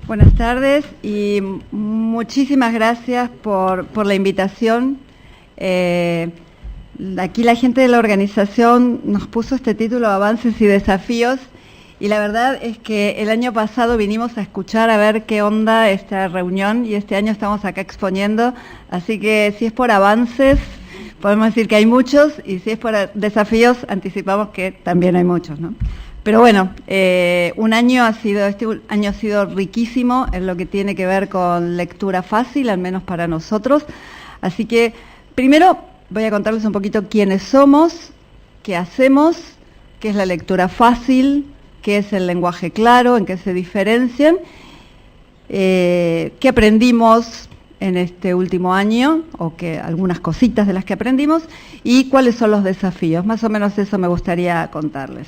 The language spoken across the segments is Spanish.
Buenas tardes y muchísimas gracias por la invitación. Aquí la gente de la organización nos puso este título, Avances y Desafíos, y la verdad es que el año pasado vinimos a escuchar a ver qué onda esta reunión y este año estamos acá exponiendo, así que si es por avances, podemos decir que hay muchos, y si es por desafíos, anticipamos que también hay muchos, ¿no? Pero bueno, este año ha sido riquísimo en lo que tiene que ver con lectura fácil, al menos para nosotros. Así que primero voy a contarles un poquito quiénes somos, qué hacemos, qué es la lectura fácil, qué es el lenguaje claro, en qué se diferencian, qué aprendimos en este último año, o que algunas cositas de las que aprendimos, y cuáles son los desafíos. Más o menos eso me gustaría contarles.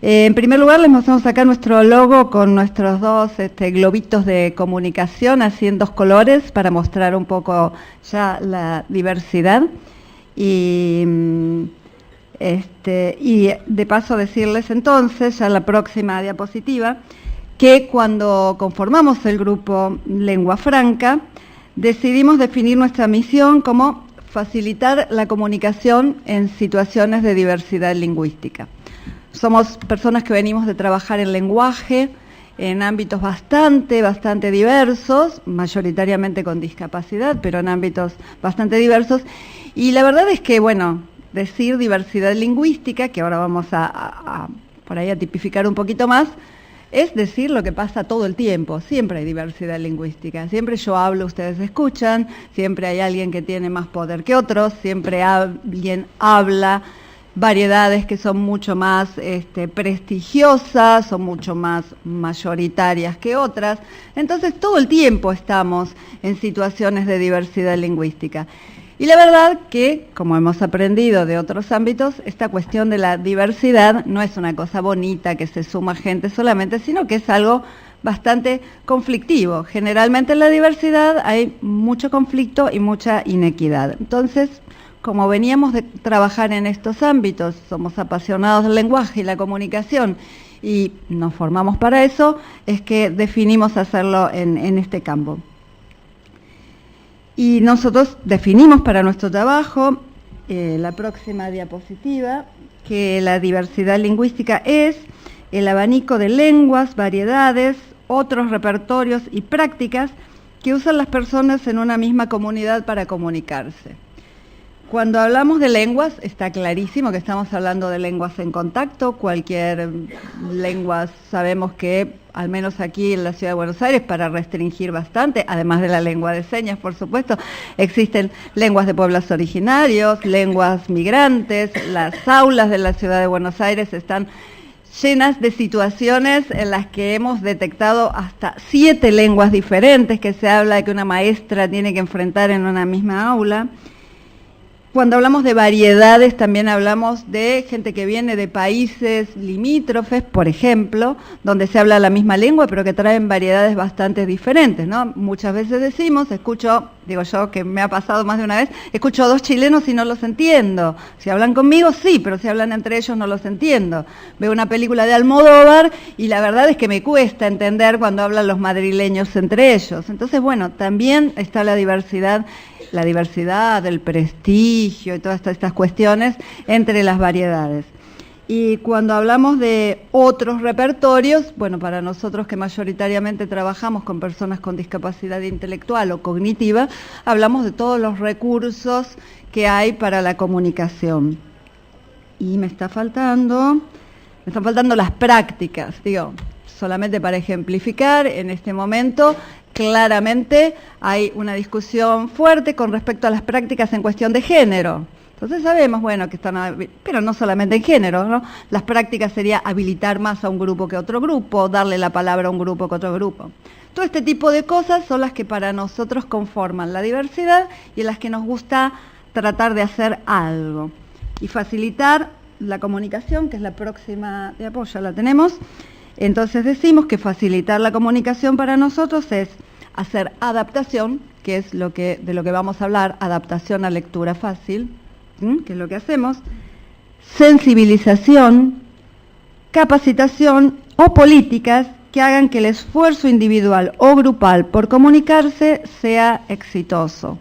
En primer lugar, les mostramos acá nuestro logo con nuestros dos globitos de comunicación, así en dos colores, para mostrar un poco ya la diversidad. Y de paso decirles entonces, ya en la próxima diapositiva, que cuando conformamos el grupo Lengua Franca, decidimos definir nuestra misión como facilitar la comunicación en situaciones de diversidad lingüística. Somos personas que venimos de trabajar en lenguaje, en ámbitos bastante diversos, mayoritariamente con discapacidad, pero en ámbitos bastante diversos. Y la verdad es que, bueno, decir diversidad lingüística, que ahora vamos por ahí a tipificar un poquito más, es decir lo que pasa todo el tiempo. Siempre hay diversidad lingüística, siempre yo hablo, ustedes escuchan, siempre hay alguien que tiene más poder que otros, siempre alguien habla, variedades que son mucho más prestigiosas, son mucho más mayoritarias que otras. Entonces todo el tiempo estamos en situaciones de diversidad lingüística. Y la verdad que, como hemos aprendido de otros ámbitos, esta cuestión de la diversidad no es una cosa bonita que se suma gente solamente, sino que es algo bastante conflictivo. Generalmente en la diversidad hay mucho conflicto y mucha inequidad. Entonces, como veníamos de trabajar en estos ámbitos, somos apasionados del lenguaje y la comunicación y nos formamos para eso, es que definimos hacerlo en este campo. Y nosotros definimos para nuestro trabajo, la próxima diapositiva, que la diversidad lingüística es el abanico de lenguas, variedades, otros repertorios y prácticas que usan las personas en una misma comunidad para comunicarse. Cuando hablamos de lenguas, está clarísimo que estamos hablando de lenguas en contacto. Cualquier lengua, sabemos que, al menos aquí en la Ciudad de Buenos Aires, para restringir bastante, además de la lengua de señas, por supuesto, existen lenguas de pueblos originarios, lenguas migrantes. Las aulas de la Ciudad de Buenos Aires están llenas de situaciones en las que hemos detectado hasta 7 lenguas diferentes que se habla de que una maestra tiene que enfrentar en una misma aula. Cuando hablamos de variedades, también hablamos de gente que viene de países limítrofes, por ejemplo, donde se habla la misma lengua, pero que traen variedades bastante diferentes, ¿no? Muchas veces decimos, digo yo que me ha pasado más de una vez, escucho a 2 chilenos y no los entiendo. Si hablan conmigo, sí, pero si hablan entre ellos no los entiendo. Veo una película de Almodóvar y la verdad es que me cuesta entender cuando hablan los madrileños entre ellos. Entonces, bueno, también está la diversidad, el prestigio y todas estas cuestiones entre las variedades. Y cuando hablamos de otros repertorios, bueno, para nosotros que mayoritariamente trabajamos con personas con discapacidad intelectual o cognitiva, hablamos de todos los recursos que hay para la comunicación. Y me están faltando las prácticas, solamente para ejemplificar, en este momento claramente hay una discusión fuerte con respecto a las prácticas en cuestión de género. Entonces sabemos, bueno, que están, pero no solamente en género, ¿no? Las prácticas sería habilitar más a un grupo que a otro grupo, darle la palabra a un grupo que a otro grupo. Todo este tipo de cosas son las que para nosotros conforman la diversidad y en las que nos gusta tratar de hacer algo. Y facilitar la comunicación, que es la próxima diapositiva, ya la tenemos. Entonces decimos que facilitar la comunicación para nosotros es hacer adaptación, que es de lo que vamos a hablar, adaptación a lectura fácil, que es lo que hacemos, sensibilización, capacitación o políticas que hagan que el esfuerzo individual o grupal por comunicarse sea exitoso.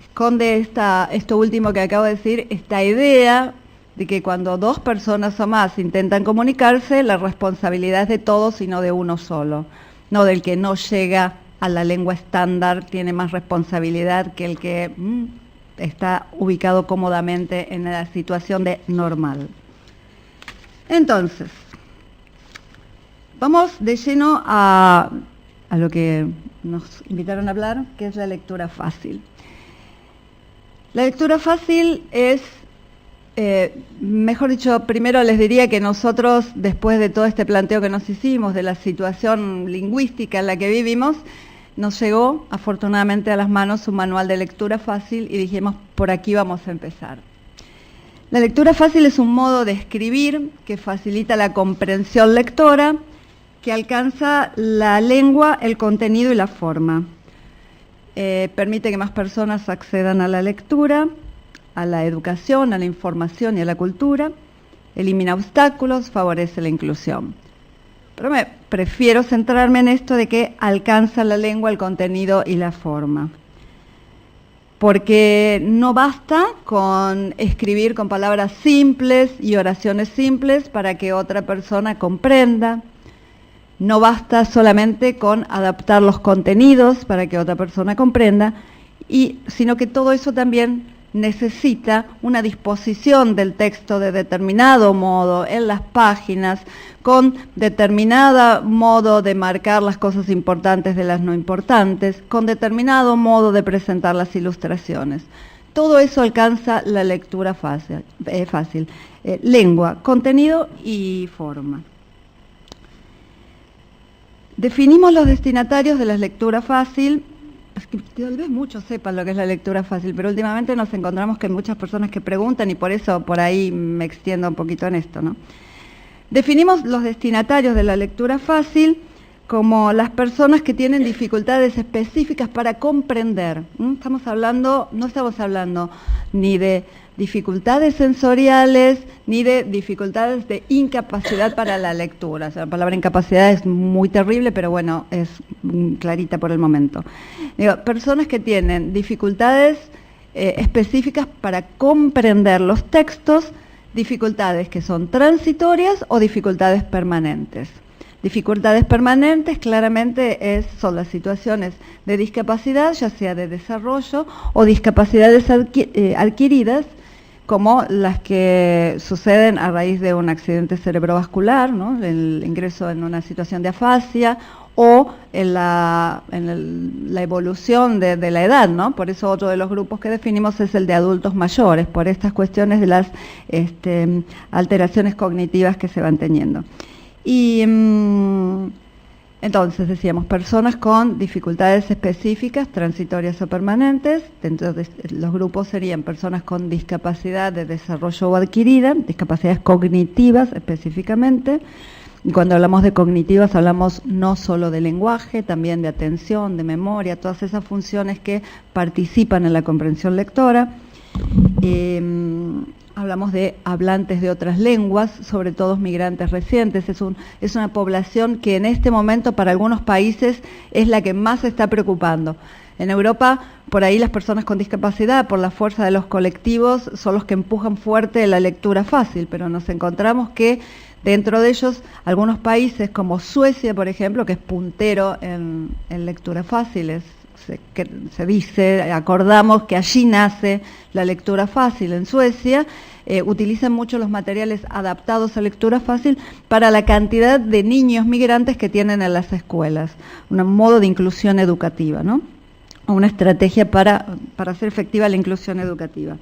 Esconde esto último que acabo de decir, esta idea de que cuando dos personas o más intentan comunicarse, la responsabilidad es de todos y no de uno solo, no del que no llega a la lengua estándar, tiene más responsabilidad que el que está ubicado cómodamente en la situación de normal. Entonces, vamos de lleno a lo que nos invitaron a hablar, que es la lectura fácil. La lectura fácil es, mejor dicho, primero les diría que nosotros, después de todo este planteo que nos hicimos, de la situación lingüística en la que vivimos, nos llegó afortunadamente a las manos un manual de lectura fácil y dijimos, por aquí vamos a empezar. La lectura fácil es un modo de escribir que facilita la comprensión lectora, que alcanza la lengua, el contenido y la forma. Permite que más personas accedan a la lectura, a la educación, a la información y a la cultura, elimina obstáculos, favorece la inclusión. Pero prefiero centrarme en esto de que alcanza la lengua, el contenido y la forma. Porque no basta con escribir con palabras simples y oraciones simples para que otra persona comprenda. No basta solamente con adaptar los contenidos para que otra persona comprenda, sino que todo eso también necesita una disposición del texto de determinado modo en las páginas, con determinado modo de marcar las cosas importantes de las no importantes, con determinado modo de presentar las ilustraciones. Todo eso alcanza la lectura fácil. Lengua, contenido y forma. Definimos los destinatarios de la lectura fácil. Es que tal vez muchos sepan lo que es la lectura fácil, pero últimamente nos encontramos que hay muchas personas que preguntan y por eso por ahí me extiendo un poquito en esto, ¿no? Definimos los destinatarios de la lectura fácil como las personas que tienen dificultades específicas para comprender. No estamos hablando ni de dificultades sensoriales, ni de dificultades de incapacidad para la lectura. O sea, la palabra incapacidad es muy terrible, pero bueno, es clarita por el momento. Digo, personas que tienen dificultades específicas para comprender los textos, dificultades que son transitorias o dificultades permanentes. Dificultades permanentes claramente son las situaciones de discapacidad, ya sea de desarrollo o discapacidades adquiridas, como las que suceden a raíz de un accidente cerebrovascular, ¿no? El ingreso en una situación de afasia o en la evolución de la edad, ¿no? Por eso otro de los grupos que definimos es el de adultos mayores, por estas cuestiones de las alteraciones cognitivas que se van teniendo. Y entonces decíamos, personas con dificultades específicas, transitorias o permanentes. Dentro de los grupos serían personas con discapacidad de desarrollo o adquirida, discapacidades cognitivas específicamente. Y cuando hablamos de cognitivas hablamos no solo de lenguaje, también de atención, de memoria, todas esas funciones que participan en la comprensión lectora. Hablamos de hablantes de otras lenguas, sobre todo migrantes recientes. Es una población que en este momento para algunos países es la que más se está preocupando. En Europa, por ahí las personas con discapacidad, por la fuerza de los colectivos, son los que empujan fuerte la lectura fácil, pero nos encontramos que dentro de ellos, algunos países como Suecia, por ejemplo, que es puntero en lectura fácil, se dice, acordamos que allí nace la lectura fácil en Suecia, utilizan mucho los materiales adaptados a lectura fácil para la cantidad de niños migrantes que tienen en las escuelas, un modo de inclusión educativa, ¿no? Una estrategia para hacer efectiva la inclusión educativa.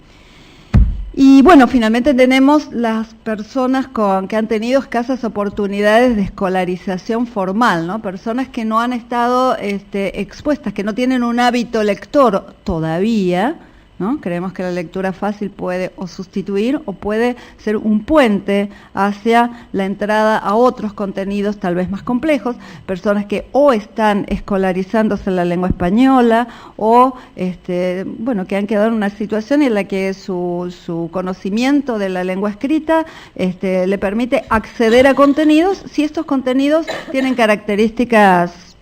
Y bueno, finalmente tenemos las personas que han tenido escasas oportunidades de escolarización formal, ¿no? Personas que no han estado expuestas, que no tienen un hábito lector todavía, ¿no? Creemos que la lectura fácil puede o sustituir o puede ser un puente hacia la entrada a otros contenidos tal vez más complejos, personas que o están escolarizándose en la lengua española o bueno, que han quedado en una situación en la que su conocimiento de la lengua escrita le permite acceder a contenidos si estos contenidos tienen características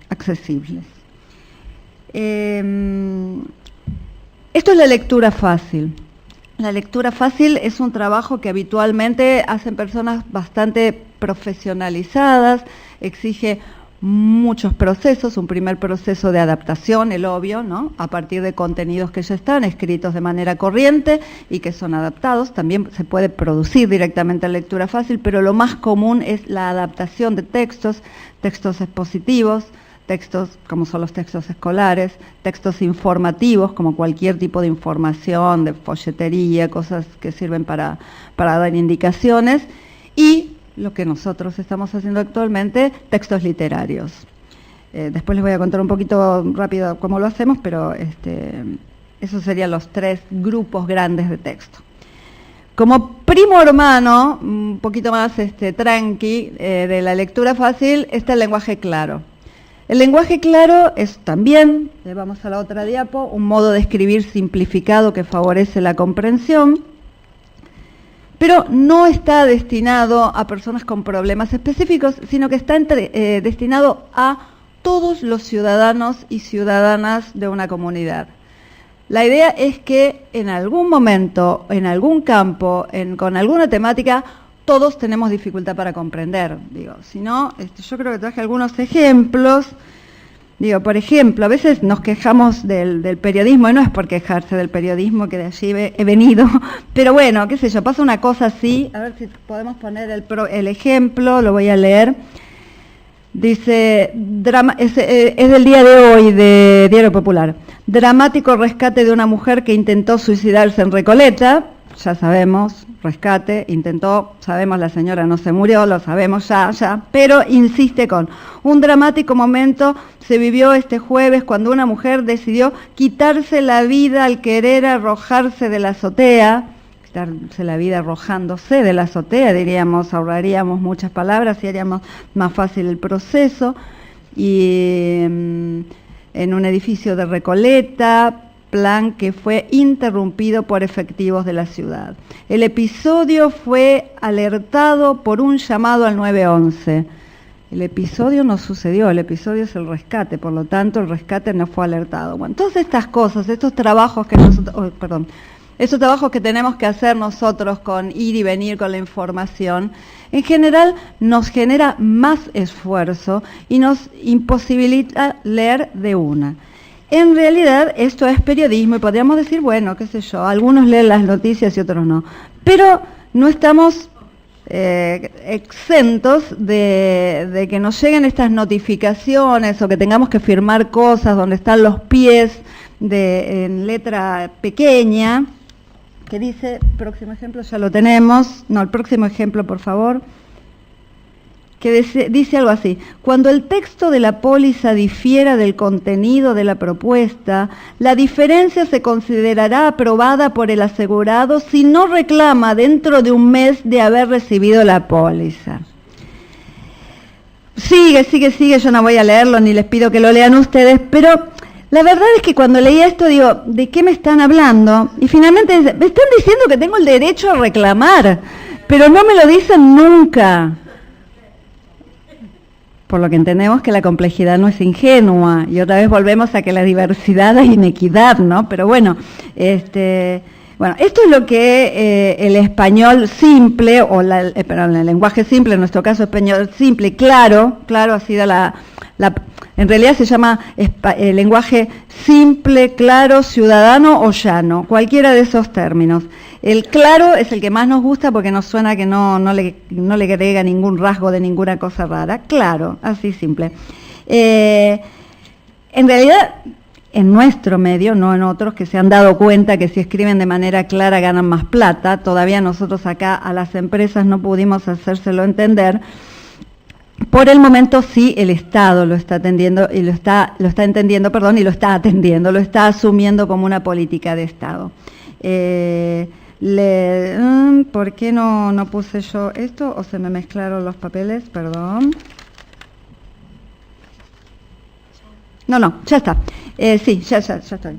accesibles. Esto es la lectura fácil. La lectura fácil es un trabajo que habitualmente hacen personas bastante profesionalizadas, exige muchos procesos, un primer proceso de adaptación, el obvio, ¿no? A partir de contenidos que ya están escritos de manera corriente y que son adaptados. También se puede producir directamente la lectura fácil, pero lo más común es la adaptación de textos, textos expositivos, textos como son los textos escolares, textos informativos como cualquier tipo de información, de folletería, cosas que sirven para dar indicaciones, y lo que nosotros estamos haciendo actualmente, textos literarios. Después les voy a contar un poquito rápido cómo lo hacemos, pero esos serían los 3 grupos grandes de texto. Como primo hermano, un poquito más tranqui, de la lectura fácil, está el lenguaje claro. El lenguaje claro es también, vamos a la otra diapo, un modo de escribir simplificado que favorece la comprensión, pero no está destinado a personas con problemas específicos, sino que está destinado a todos los ciudadanos y ciudadanas de una comunidad. La idea es que en algún momento, en algún campo, con alguna temática, todos tenemos dificultad para comprender. Si no, yo creo que traje algunos ejemplos. Por ejemplo, a veces nos quejamos del periodismo, y no es por quejarse del periodismo, que de allí he venido, pero bueno, qué sé yo, pasa una cosa así, a ver si podemos poner el ejemplo, lo voy a leer. Dice, es del día de hoy, de Diario Popular. Dramático rescate de una mujer que intentó suicidarse en Recoleta. Ya sabemos, rescate, intentó, sabemos, la señora no se murió, lo sabemos ya, pero insiste con un dramático momento se vivió este jueves cuando una mujer decidió quitarse la vida al querer arrojarse de la azotea, quitarse la vida arrojándose de la azotea, diríamos, ahorraríamos muchas palabras y haríamos más fácil el proceso, y en un edificio de Recoleta, plan que fue interrumpido por efectivos de la ciudad. El episodio fue alertado por un llamado al 911. El episodio no sucedió, el episodio es el rescate, por lo tanto el rescate no fue alertado. Bueno, todas estas cosas, estos trabajos que esos trabajos que tenemos que hacer nosotros con ir y venir con la información, en general nos genera más esfuerzo y nos imposibilita leer de una. En realidad esto es periodismo y podríamos decir, bueno, qué sé yo, algunos leen las noticias y otros no, pero no estamos exentos de que nos lleguen estas notificaciones o que tengamos que firmar cosas donde están los pies en letra pequeña, que dice, próximo ejemplo, ya lo tenemos, no, el próximo ejemplo, por favor, que dice algo así: cuando el texto de la póliza difiera del contenido de la propuesta, la diferencia se considerará aprobada por el asegurado si no reclama dentro de un mes de haber recibido la póliza. Sigue, yo no voy a leerlo ni les pido que lo lean ustedes, pero la verdad es que cuando leía esto digo, ¿de qué me están hablando? Y finalmente me están diciendo que tengo el derecho a reclamar, pero no me lo dicen nunca. Por lo que entendemos que la complejidad no es ingenua, y otra vez volvemos a que la diversidad es inequidad, ¿no? Pero bueno, bueno, esto es lo que el español simple, perdón, el lenguaje simple, en nuestro caso español simple, claro ha sido en realidad se llama el lenguaje simple, claro, ciudadano o llano, cualquiera de esos términos. El claro es el que más nos gusta porque nos suena que no le agrega ningún rasgo de ninguna cosa rara. Claro, así simple. En realidad, en nuestro medio, no en otros, que se han dado cuenta que si escriben de manera clara ganan más plata, todavía nosotros acá a las empresas no pudimos hacérselo entender. Por el momento sí, el Estado lo está atendiendo y lo está entendiendo, perdón, y lo está atendiendo, lo está asumiendo como una política de Estado. ¿Por qué no puse yo esto? ¿O se me mezclaron los papeles? Perdón. No, ya está. Sí, ya estoy.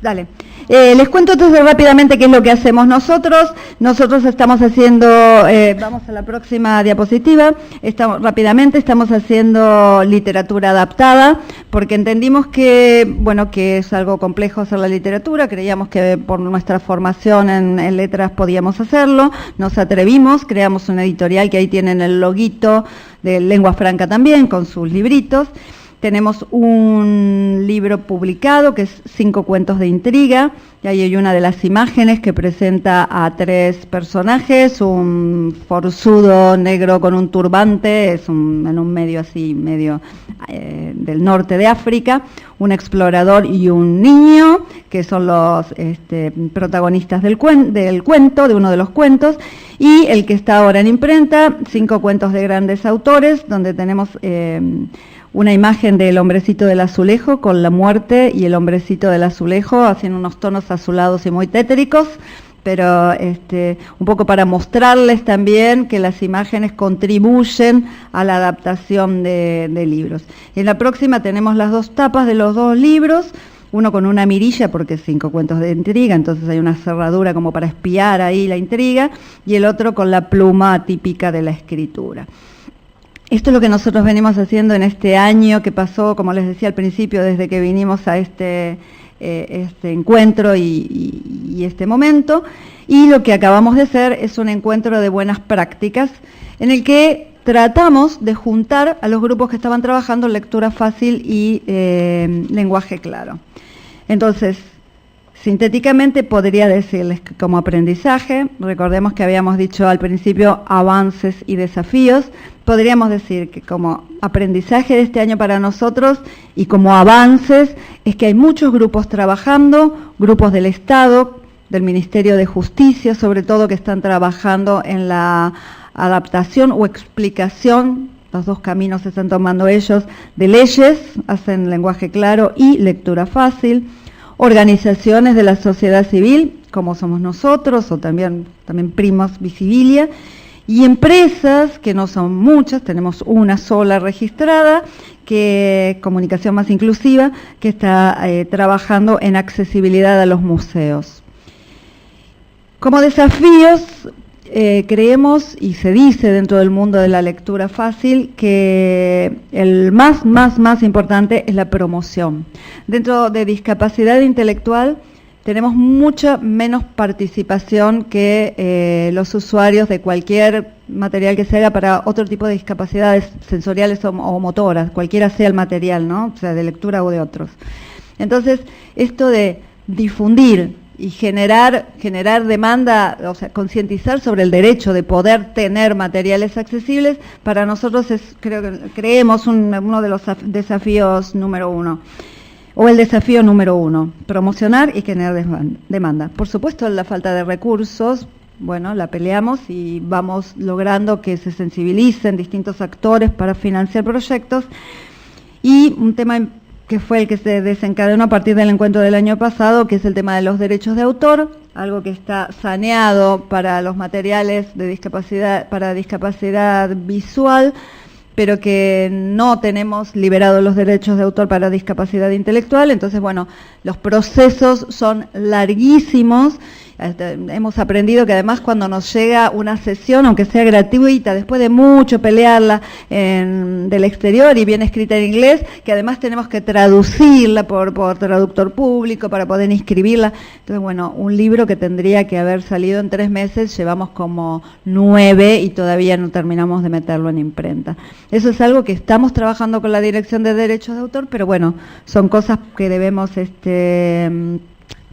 Dale. Les cuento entonces rápidamente qué es lo que hacemos nosotros. Nosotros estamos haciendo, vamos a la próxima diapositiva, estamos haciendo literatura adaptada, porque entendimos que, bueno, que es algo complejo hacer la literatura, creíamos que por nuestra formación en letras podíamos hacerlo, nos atrevimos, creamos una editorial que ahí tienen el loguito de Lengua Franca también, con sus libritos. Tenemos un libro publicado que es 5 cuentos de intriga, y ahí hay una de las imágenes que presenta a 3 personajes, un forzudo negro con un turbante, en un medio así, medio del norte de África, un explorador y un niño, que son los protagonistas del cuento, de uno de los cuentos, y el que está ahora en imprenta, 5 cuentos de grandes autores, donde tenemos una imagen del hombrecito del azulejo con la muerte y el hombrecito del azulejo haciendo unos tonos azulados y muy tétricos, pero un poco para mostrarles también que las imágenes contribuyen a la adaptación de libros. En la próxima tenemos las 2 tapas de los 2 libros, uno con una mirilla porque es 5 cuentos de intriga, entonces hay una cerradura como para espiar ahí la intriga, y el otro con la pluma típica de la escritura. Esto es lo que nosotros venimos haciendo en este año que pasó, como les decía al principio, desde que vinimos a este encuentro y este momento. Y lo que acabamos de hacer es un encuentro de buenas prácticas en el que tratamos de juntar a los grupos que estaban trabajando en lectura fácil y lenguaje claro. Entonces, sintéticamente podría decirles que como aprendizaje, recordemos que habíamos dicho al principio avances y desafíos, podríamos decir que como aprendizaje de este año para nosotros y como avances es que hay muchos grupos trabajando, grupos del Estado, del Ministerio de Justicia, sobre todo, que están trabajando en la adaptación o explicación, los 2 caminos se están tomando ellos, de leyes, hacen lenguaje claro y lectura fácil. Organizaciones de la sociedad civil, como somos nosotros, o también Primos Visibilia, y empresas, que no son muchas, tenemos una sola registrada, que Comunicación Más Inclusiva, que está trabajando en accesibilidad a los museos. Como desafíos, creemos, y se dice dentro del mundo de la lectura fácil, que el más importante es la promoción. Dentro de discapacidad intelectual tenemos mucha menos participación que los usuarios de cualquier material que se haga para otro tipo de discapacidades sensoriales o motoras, cualquiera sea el material, ¿no? O sea, de lectura o de otros. Entonces, esto de difundir y generar demanda, o sea, concientizar sobre el derecho de poder tener materiales accesibles, para nosotros es, creemos, uno de los desafíos número 1, o el desafío número 1, promocionar y generar demanda. Por supuesto, la falta de recursos, bueno, la peleamos y vamos logrando que se sensibilicen distintos actores para financiar proyectos, y un tema que fue el que se desencadenó a partir del encuentro del año pasado, que es el tema de los derechos de autor, algo que está saneado para los materiales de discapacidad, para discapacidad visual, pero que no tenemos liberados los derechos de autor para discapacidad intelectual. Entonces, bueno, los procesos son larguísimos. Hemos aprendido que además cuando nos llega una sesión, aunque sea gratuita, después de mucho pelearla del exterior y bien escrita en inglés, que además tenemos que traducirla por traductor público para poder inscribirla. Entonces, bueno, un libro que tendría que haber salido en 3 meses, llevamos como 9 y todavía no terminamos de meterlo en imprenta. Eso es algo que estamos trabajando con la Dirección de Derechos de Autor, pero bueno, son cosas que debemos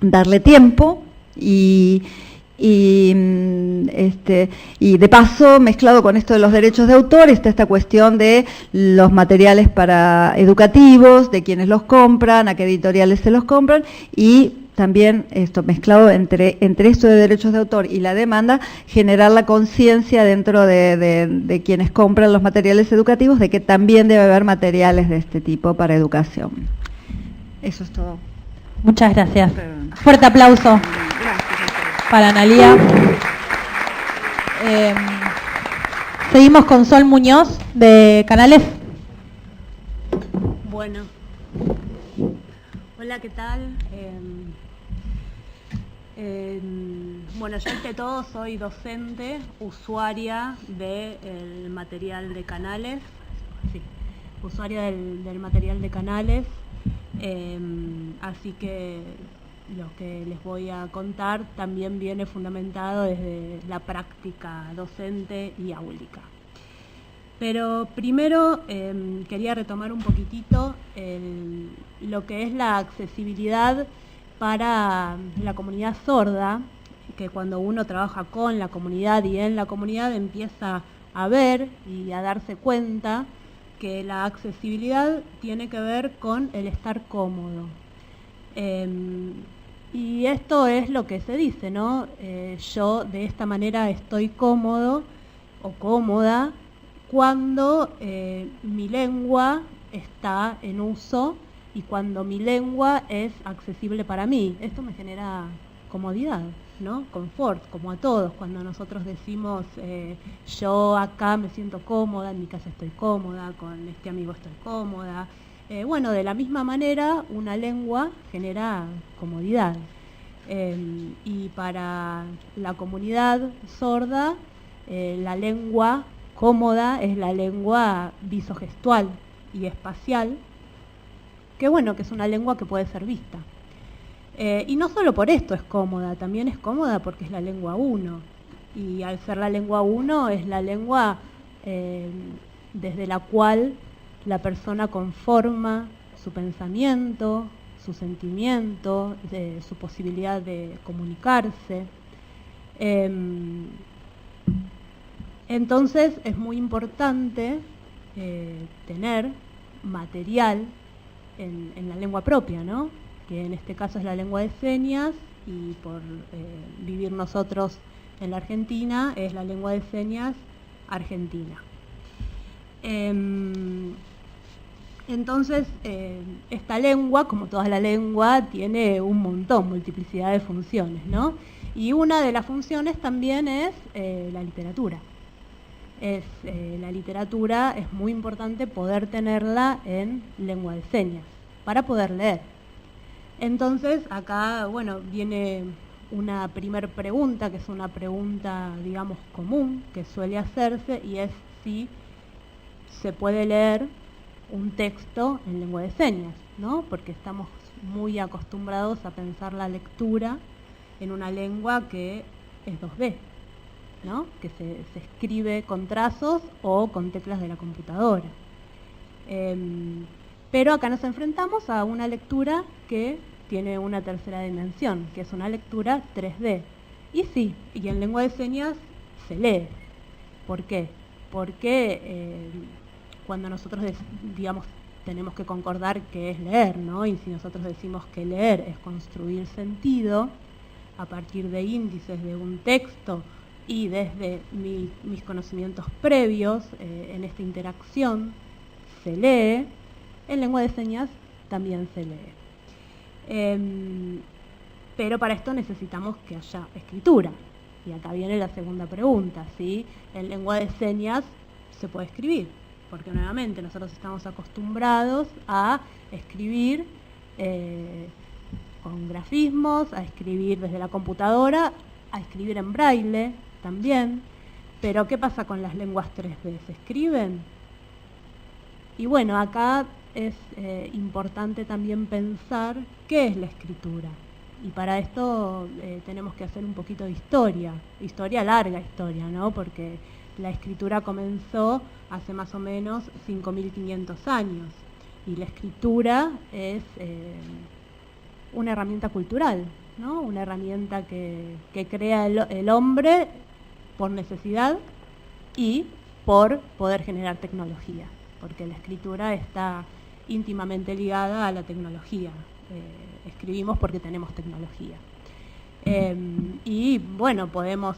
darle tiempo. Y de paso, mezclado con esto de los derechos de autor, está esta cuestión de los materiales para educativos, de quienes los compran, a qué editoriales se los compran, y también esto mezclado entre esto de derechos de autor y la demanda, generar la conciencia dentro de quienes compran los materiales educativos de que también debe haber materiales de este tipo para educación. Eso es todo. Muchas gracias. Perdón. Fuerte aplauso para Analía. Seguimos con Sol Muñoz de Canales. Bueno, hola, ¿qué tal? Bueno, yo ante todo soy docente, usuaria del material de Canales, sí, usuaria del material de Canales, así que lo que les voy a contar también viene fundamentado desde la práctica docente y áulica. Pero primero quería retomar un poquitito lo que es la accesibilidad para la comunidad sorda, que cuando uno trabaja con la comunidad y en la comunidad empieza a ver y a darse cuenta que la accesibilidad tiene que ver con el estar cómodo. Y esto es lo que se dice, ¿no? Yo de esta manera estoy cómodo o cómoda cuando mi lengua está en uso y cuando mi lengua es accesible para mí. Esto me genera comodidad, ¿no? Confort, como a todos. Cuando nosotros decimos yo acá me siento cómoda, en mi casa estoy cómoda, con este amigo estoy cómoda. Bueno, de la misma manera una lengua genera comodidad. Y para la comunidad sorda, la lengua cómoda es la lengua visogestual y espacial, que bueno, que es una lengua que puede ser vista. Y no solo por esto es cómoda, también es cómoda porque es la lengua 1. Y al ser la lengua 1 es la lengua desde la cual la persona conforma su pensamiento, su sentimiento, su posibilidad de comunicarse. Entonces es muy importante tener material en la lengua propia, ¿no? Que en este caso es la lengua de señas y por vivir nosotros en la Argentina es la lengua de señas argentina. Entonces esta lengua, como toda la lengua, tiene un montón, multiplicidad de funciones, ¿no? Y una de las funciones también es la literatura. La literatura es muy importante poder tenerla en lengua de señas para poder leer. Entonces acá, bueno, viene una primer pregunta, que es una pregunta, digamos, común, que suele hacerse, y es si se puede leer un texto en lengua de señas, ¿no? Porque estamos muy acostumbrados a pensar la lectura en una lengua que es 2D, ¿no? Que se escribe con trazos o con teclas de la computadora. Pero acá nos enfrentamos a una lectura que tiene una tercera dimensión, que es una lectura 3D. Y sí, y en lengua de señas se lee. ¿Por qué? Porque cuando nosotros, digamos, tenemos que concordar qué es leer, ¿no? Y si nosotros decimos que leer es construir sentido a partir de índices de un texto y desde mis conocimientos previos en esta interacción se lee, en lengua de señas también se lee. Pero para esto necesitamos que haya escritura. Y acá viene la segunda pregunta, ¿sí? En lengua de señas se puede escribir, porque nuevamente nosotros estamos acostumbrados a escribir con grafismos, a escribir desde la computadora, a escribir en braille también. Pero ¿qué pasa con las lenguas 3D? ¿Se escriben? Y bueno, acá es importante también pensar qué es la escritura. Y para esto tenemos que hacer un poquito de historia, larga historia, ¿no? Porque la escritura comenzó hace más o menos 5.500 años. Y la escritura es una herramienta cultural, ¿no? Una herramienta que crea el hombre por necesidad y por poder generar tecnología, porque la escritura está íntimamente ligada a la tecnología. escribimos porque tenemos tecnología. Y bueno, podemos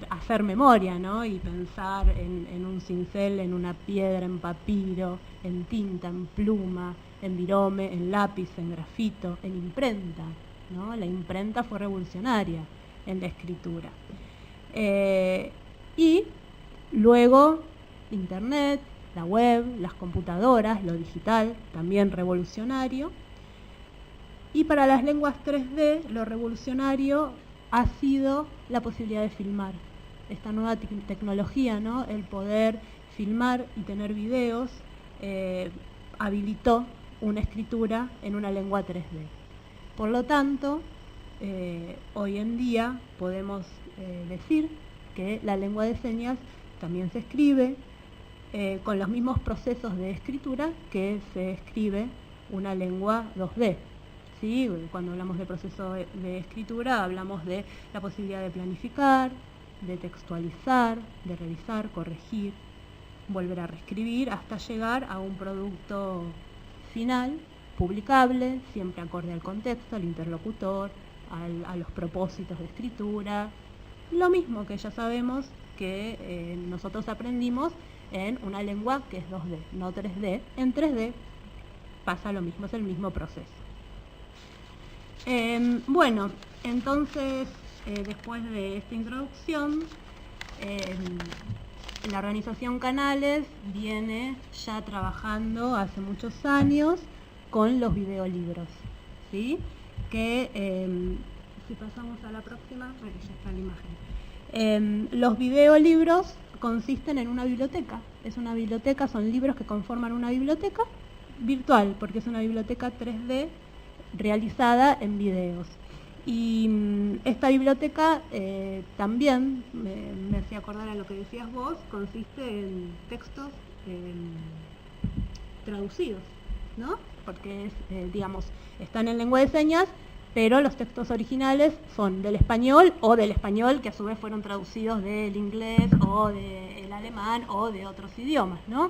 hacer memoria, ¿no? Y pensar en un cincel, en una piedra, en papiro, en tinta, en pluma, en virome, en lápiz, en grafito, en imprenta, ¿no? La imprenta fue revolucionaria en la escritura. Y luego Internet, la web, las computadoras, lo digital, también revolucionario. Y para las lenguas 3D, lo revolucionario ha sido la posibilidad de filmar. Esta nueva tecnología, ¿no? El poder filmar y tener videos, habilitó una escritura en una lengua 3D. Por lo tanto, hoy en día podemos decir que la lengua de señas también se escribe con los mismos procesos de escritura que se escribe una lengua 2D. ¿Sí? Cuando hablamos de proceso de escritura, hablamos de la posibilidad de planificar, de textualizar, de revisar, corregir, volver a reescribir, hasta llegar a un producto final, publicable, siempre acorde al contexto, al interlocutor, a los propósitos de escritura. Lo mismo que ya sabemos que nosotros aprendimos en una lengua que es 2D, no 3D. En 3D pasa lo mismo, es el mismo proceso. Bueno, entonces, después de esta introducción, la organización Canales viene ya trabajando hace muchos años con los videolibros, ¿sí? Que, si pasamos a la próxima, bueno, ya está la imagen. Los videolibros consisten en una biblioteca. Es una biblioteca, son libros que conforman una biblioteca virtual, porque es una biblioteca 3D realizada en videos. Y esta biblioteca también, me hacía acordar a lo que decías vos, consiste en textos traducidos, ¿no? Porque es, digamos, están en lengua de señas, pero los textos originales son del español o del español que a su vez fueron traducidos del inglés o del alemán o de otros idiomas, ¿no?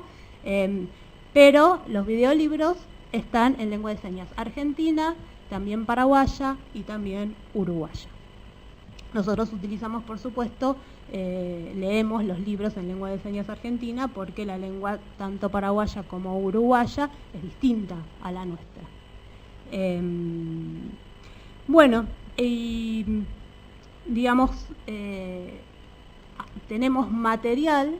Pero los videolibros están en lengua de señas argentina, también paraguaya y también uruguaya. Nosotros utilizamos, por supuesto, leemos los libros en lengua de señas argentina porque la lengua tanto paraguaya como uruguaya es distinta a la nuestra. Bueno, y digamos, tenemos material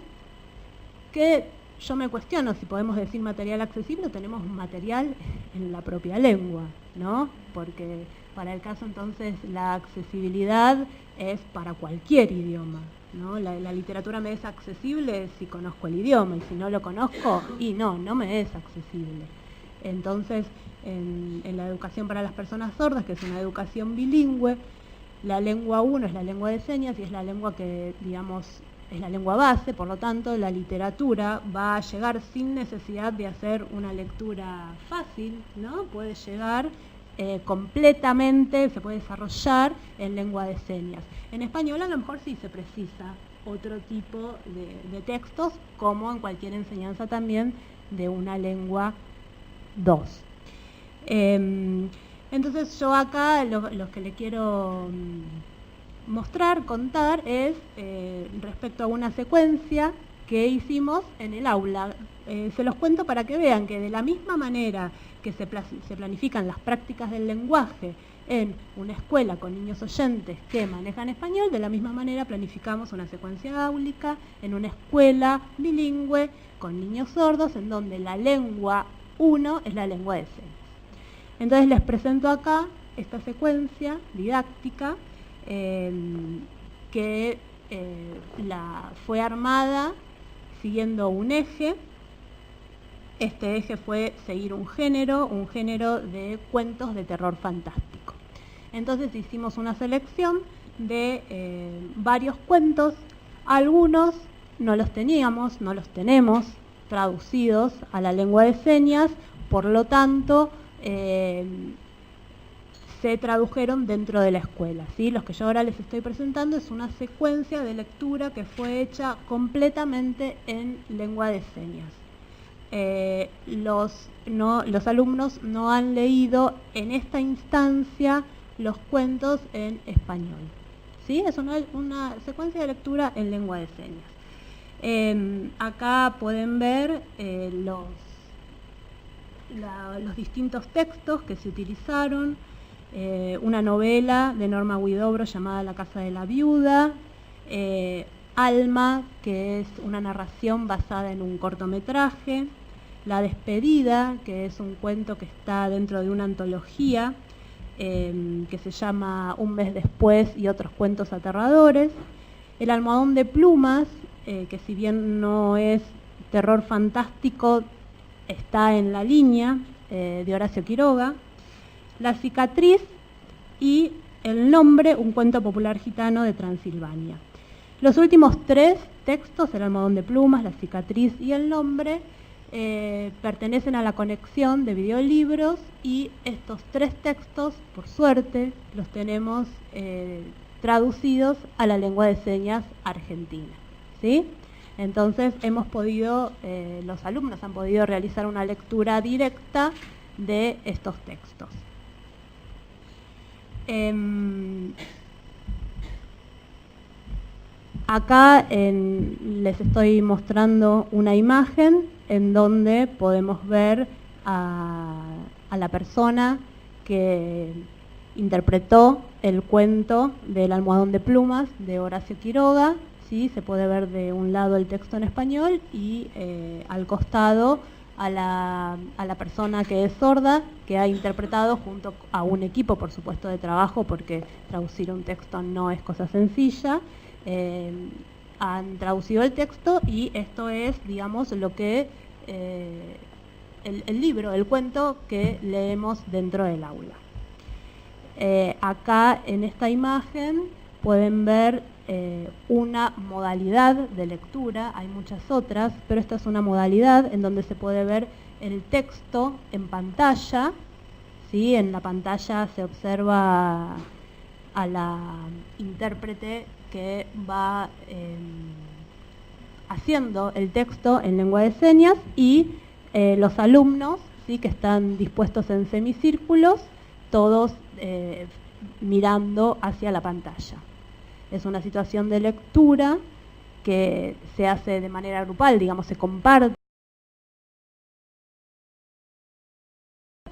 que yo me cuestiono si podemos decir material accesible o tenemos material en la propia lengua, ¿no? Porque para el caso entonces la accesibilidad es para cualquier idioma, ¿no? La literatura me es accesible si conozco el idioma, y si no lo conozco, y no me es accesible. Entonces, en la educación para las personas sordas, que es una educación bilingüe, la lengua 1 es la lengua de señas y es la lengua que, digamos, es la lengua base, por lo tanto la literatura va a llegar sin necesidad de hacer una lectura fácil, ¿no? Puede llegar completamente, se puede desarrollar en lengua de señas. En español a lo mejor sí se precisa otro tipo de textos, como en cualquier enseñanza también de una lengua 2. Entonces yo acá lo que le quiero mostrar, contar, es respecto a una secuencia que hicimos en el aula. Se los cuento para que vean que de la misma manera que se planifican las prácticas del lenguaje en una escuela con niños oyentes que manejan español, de la misma manera planificamos una secuencia áulica en una escuela bilingüe con niños sordos, en donde la lengua 1 es la lengua de señas. Entonces les presento acá esta secuencia didáctica que fue armada siguiendo un eje. Este eje fue seguir un género de cuentos de terror fantástico. Entonces hicimos una selección de varios cuentos. Algunos no los tenemos traducidos a la lengua de señas, por lo tanto se tradujeron dentro de la escuela, ¿sí? Los que yo ahora les estoy presentando es una secuencia de lectura que fue hecha completamente en lengua de señas. los alumnos no han leído en esta instancia los cuentos en español. ¿Sí? Es una secuencia de lectura en lengua de señas. Acá pueden ver los distintos textos que se utilizaron, una novela de Norma Huidobro llamada La casa de la viuda, Alma, que es una narración basada en un cortometraje, La despedida, que es un cuento que está dentro de una antología que se llama Un mes después y otros cuentos aterradores, El almohadón de plumas, que si bien no es terror fantástico, está en la línea, de Horacio Quiroga, La cicatriz y El nombre, un cuento popular gitano de Transilvania. Los últimos 3 textos, El almohadón de plumas, La cicatriz y El nombre, pertenecen a la colección de videolibros, y estos 3 textos, por suerte, los tenemos traducidos a la lengua de señas argentina, ¿sí? Entonces los alumnos han podido realizar una lectura directa de estos textos. Acá les estoy mostrando una imagen en donde podemos ver a la persona que interpretó el cuento del almohadón de plumas de Horacio Quiroga, ¿sí? Se puede ver de un lado el texto en español y al costado a la persona que es sorda, que ha interpretado junto a un equipo, por supuesto, de trabajo, porque traducir un texto no es cosa sencilla. Han traducido el texto y esto es, digamos, lo que el libro, el cuento que leemos dentro del aula. Acá en esta imagen pueden ver una modalidad de lectura, hay muchas otras, pero esta es una modalidad en donde se puede ver el texto en pantalla, ¿sí? En la pantalla se observa a la intérprete que va haciendo el texto en lengua de señas, y los alumnos, ¿sí? Que están dispuestos en semicírculos, todos mirando hacia la pantalla. Es una situación de lectura que se hace de manera grupal, digamos, se comparte,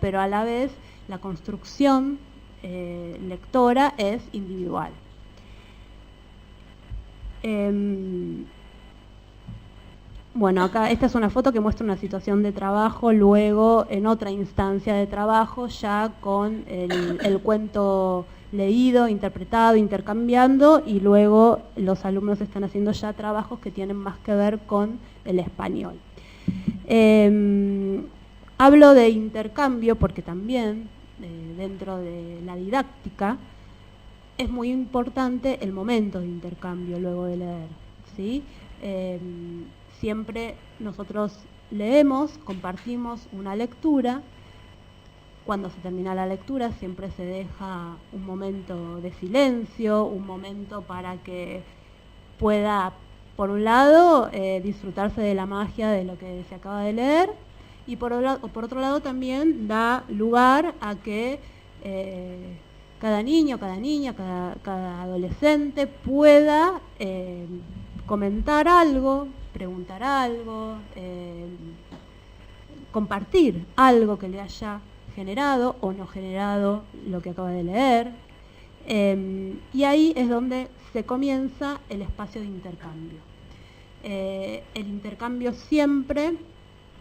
pero a la vez la construcción lectora es individual. Bueno, acá esta es una foto que muestra una situación de trabajo, luego en otra instancia de trabajo, ya con el cuento leído, interpretado, intercambiando, y luego los alumnos están haciendo ya trabajos que tienen más que ver con el español. Hablo de intercambio porque también dentro de la didáctica es muy importante el momento de intercambio luego de leer, ¿sí? Siempre nosotros leemos, compartimos una lectura. Cuando se termina la lectura siempre se deja un momento de silencio, un momento para que pueda, por un lado, disfrutarse de la magia de lo que se acaba de leer, y por otro lado también da lugar a que cada niño, cada niña, cada adolescente pueda comentar algo, preguntar algo, compartir algo que le haya generado o no generado lo que acaba de leer, y ahí es donde se comienza el espacio de intercambio. El intercambio siempre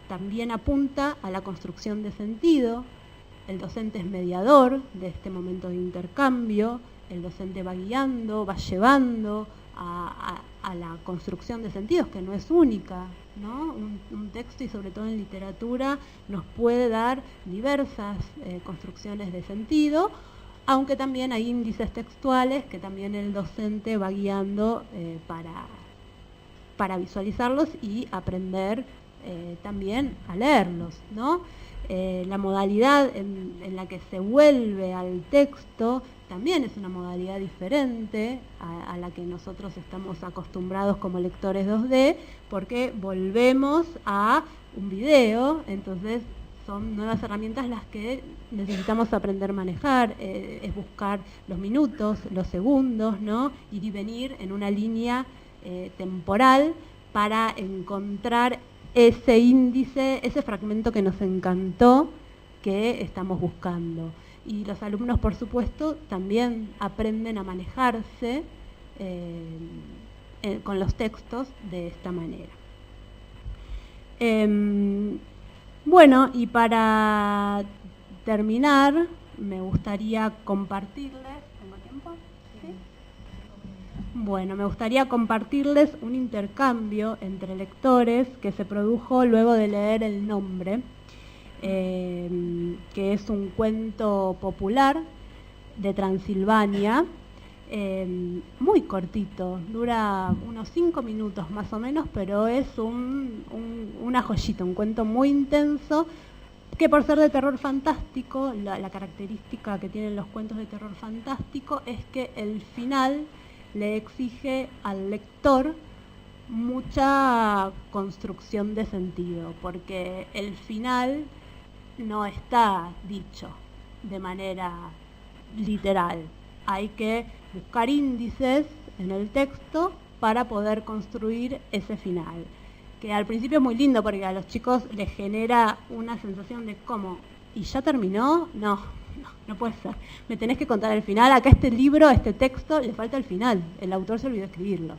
también apunta a la construcción de sentido. El docente es mediador de este momento de intercambio, el docente va guiando, va llevando a la construcción de sentidos, que no es única, ¿no? Un texto, y sobre todo en literatura, nos puede dar diversas construcciones de sentido, aunque también hay índices textuales que también el docente va guiando para visualizarlos y aprender también a leerlos, ¿no? La modalidad en la que se vuelve al texto también es una modalidad diferente a la que nosotros estamos acostumbrados como lectores 2D, porque volvemos a un video, entonces son nuevas herramientas las que necesitamos aprender a manejar, es buscar los minutos, los segundos, ¿no? Ir y venir en una línea temporal para encontrar ese índice, ese fragmento que nos encantó, que estamos buscando. Y los alumnos, por supuesto, también aprenden a manejarse con los textos de esta manera. Bueno, y para terminar, me gustaría compartirles, ¿tengo tiempo? ¿Sí? Bueno, me gustaría compartirles un intercambio entre lectores que se produjo luego de leer El nombre, que es un cuento popular de Transilvania, muy cortito, dura unos 5 minutos más o menos, pero es una joyita, un cuento muy intenso, que por ser de terror fantástico, la característica que tienen los cuentos de terror fantástico es que el final le exige al lector mucha construcción de sentido, porque el final no está dicho de manera literal. Hay que buscar índices en el texto para poder construir ese final, que al principio es muy lindo porque a los chicos les genera una sensación de ¿cómo? ¿Y ya terminó? No puede ser. Me tenés que contar el final. Acá este libro, este texto, le falta el final. El autor se olvidó escribirlo.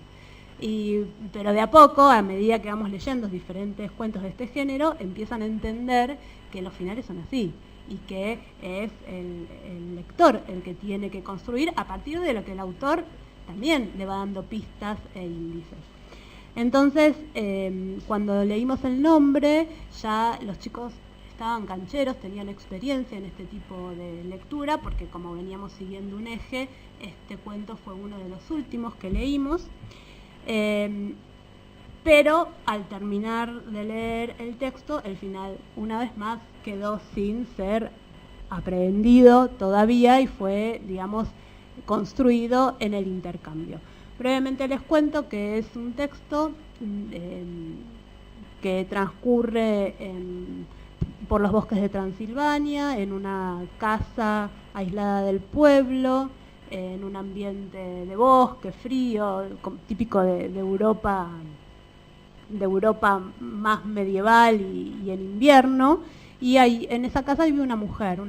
Pero de a poco, a medida que vamos leyendo diferentes cuentos de este género, empiezan a entender que los finales son así y que es el lector el que tiene que construir a partir de lo que el autor también le va dando pistas e índices. Entonces, cuando leímos El nombre, ya los chicos estaban cancheros, tenían experiencia en este tipo de lectura, porque como veníamos siguiendo un eje, este cuento fue uno de los últimos que leímos. Pero al terminar de leer el texto, el final una vez más quedó sin ser aprehendido todavía y fue, digamos, construido en el intercambio. Brevemente les cuento que es un texto que transcurre por los bosques de Transilvania, en una casa aislada del pueblo, en un ambiente de bosque, frío, típico de Europa más medieval y en invierno. Y ahí, en esa casa vive una mujer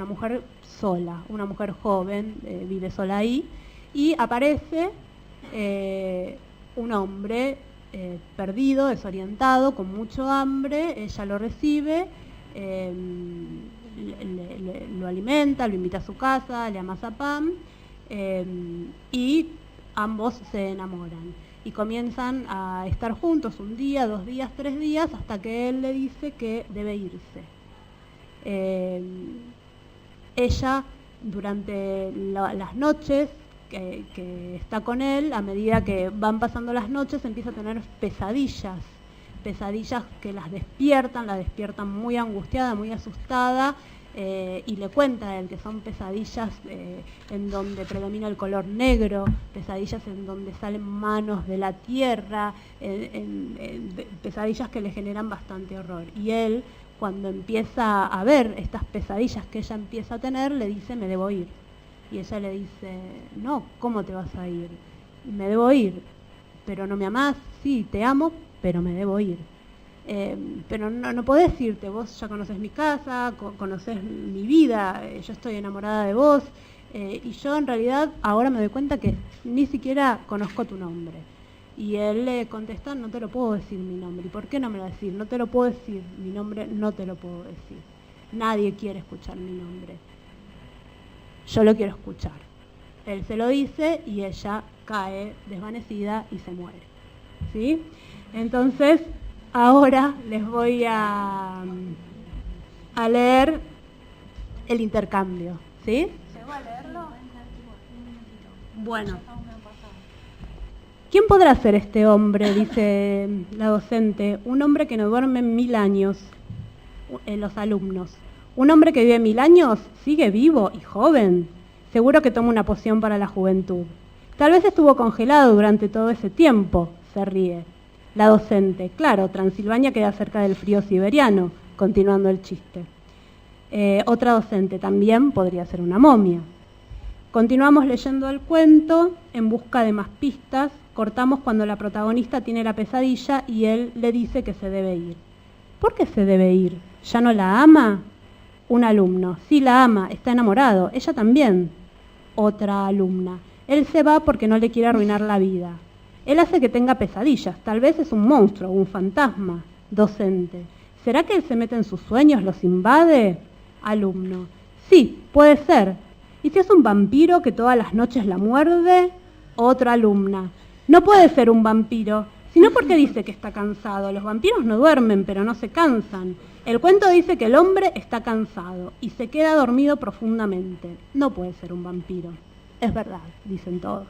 sola, una mujer joven, vive sola ahí, y aparece un hombre perdido, desorientado, con mucho hambre. Ella lo recibe, lo alimenta, lo invita a su casa, le amasa pan, y ambos se enamoran y comienzan a estar juntos 1 día, 2 días, 3 días, hasta que él le dice que debe irse. Ella, durante las noches que está con él, a medida que van pasando las noches, empieza a tener pesadillas que la despiertan muy angustiada, muy asustada, y le cuenta a él que son pesadillas en donde predomina el color negro, pesadillas en donde salen manos de la tierra, pesadillas que le generan bastante horror. Y él, cuando empieza a ver estas pesadillas que ella empieza a tener, le dice: me debo ir. Y ella le dice: no, ¿cómo te vas a ir? Me debo ir. ¿Pero no me amás? Sí, te amo, pero me debo ir. Pero no podés irte, vos ya conoces mi casa, conoces mi vida, yo estoy enamorada de vos, y yo en realidad ahora me doy cuenta que ni siquiera conozco tu nombre. Y él le contesta: no te lo puedo decir mi nombre. ¿Y por qué no me lo decís? No te lo puedo decir mi nombre, no te lo puedo decir. Nadie quiere escuchar mi nombre. Yo lo quiero escuchar. Él se lo dice y ella cae desvanecida y se muere. ¿Sí? Entonces, ahora les voy a leer el intercambio. ¿Sí? ¿Llego a leerlo? Bueno. ¿Quién podrá ser este hombre?, dice la docente. Un hombre que no duerme 1000 años, los alumnos. Un hombre que vive 1000 años, sigue vivo y joven. Seguro que toma una poción para la juventud. Tal vez estuvo congelado durante todo ese tiempo, se ríe. La docente, claro, Transilvania queda cerca del frío siberiano, continuando el chiste. Otra docente, también podría ser una momia. Continuamos leyendo el cuento en busca de más pistas. Cortamos cuando la protagonista tiene la pesadilla y él le dice que se debe ir. ¿Por qué se debe ir? ¿Ya no la ama? Un alumno. Sí, la ama, está enamorado. Ella también. Otra alumna. Él se va porque no le quiere arruinar la vida. Él hace que tenga pesadillas. Tal vez es un monstruo, un fantasma. Docente. ¿Será que él se mete en sus sueños, los invade? Alumno. Sí, puede ser. ¿Y si es un vampiro que todas las noches la muerde? Otra alumna. No puede ser un vampiro, sino porque dice que está cansado. Los vampiros no duermen, pero no se cansan. El cuento dice que el hombre está cansado y se queda dormido profundamente. No puede ser un vampiro. Es verdad, dicen todos.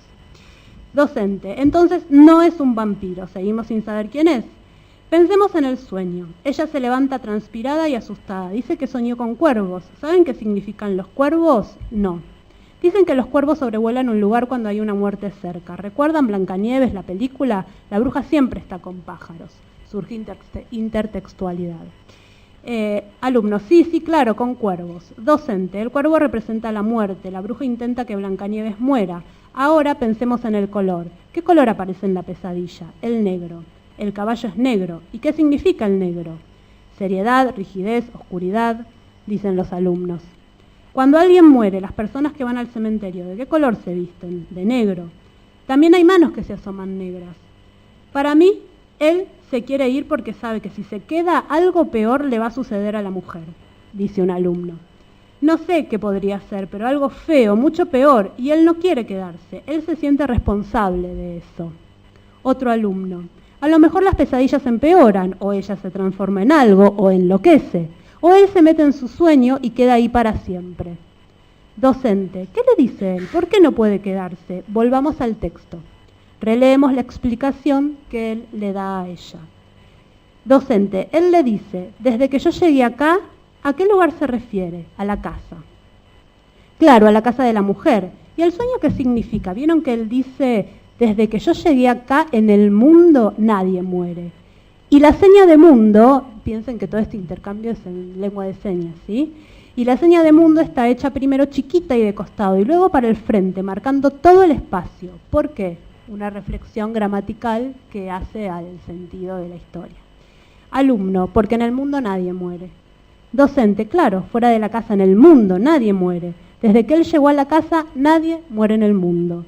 Docente. Entonces no es un vampiro. Seguimos sin saber quién es. Pensemos en el sueño. Ella se levanta transpirada y asustada. Dice que soñó con cuervos. ¿Saben qué significan los cuervos? No. Dicen que los cuervos sobrevuelan un lugar cuando hay una muerte cerca. ¿Recuerdan Blancanieves, la película? La bruja siempre está con pájaros. Surge intertextualidad. Alumno, sí, claro, con cuervos. Docente, el cuervo representa la muerte. La bruja intenta que Blancanieves muera. Ahora pensemos en el color. ¿Qué color aparece en la pesadilla? El negro. El caballo es negro. ¿Y qué significa el negro? Seriedad, rigidez, oscuridad, dicen los alumnos. Cuando alguien muere, las personas que van al cementerio, ¿de qué color se visten? De negro. También hay manos que se asoman negras. Para mí, él se quiere ir porque sabe que si se queda, algo peor le va a suceder a la mujer, dice un alumno. No sé qué podría ser, pero algo feo, mucho peor, y él no quiere quedarse. Él se siente responsable de eso. Otro alumno. A lo mejor las pesadillas empeoran, o ella se transforma en algo, o enloquece, o él se mete en su sueño y queda ahí para siempre. Docente, ¿qué le dice él? ¿Por qué no puede quedarse? Volvamos al texto. Releemos la explicación que él le da a ella. Docente, él le dice, desde que yo llegué acá, ¿a qué lugar se refiere? A la casa. Claro, a la casa de la mujer. ¿Y el sueño qué significa? ¿Vieron que él dice, desde que yo llegué acá, en el mundo nadie muere? Y la seña de mundo, piensen que todo este intercambio es en lengua de señas, ¿sí? Y la seña de mundo está hecha primero chiquita y de costado, y luego para el frente, marcando todo el espacio. ¿Por qué? Una reflexión gramatical que hace al sentido de la historia. Alumno, porque en el mundo nadie muere. Docente, claro, fuera de la casa, en el mundo nadie muere. Desde que él llegó a la casa, nadie muere en el mundo.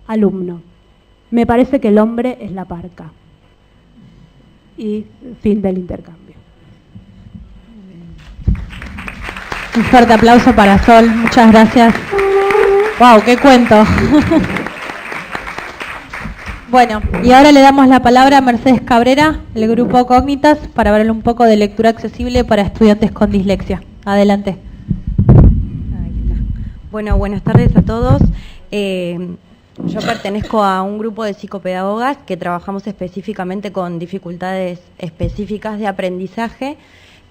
Alumno, me parece que el hombre es la parca. Y fin del intercambio. Un fuerte aplauso para Sol, muchas gracias. ¡Wow! ¡Qué cuento! Bueno, y ahora le damos la palabra a Mercedes Cabrera, del grupo Cognitas, para hablar un poco de lectura accesible para estudiantes con dislexia. Adelante. Ahí está. Bueno, buenas tardes a todos. Yo pertenezco a un grupo de psicopedagogas que trabajamos específicamente con dificultades específicas de aprendizaje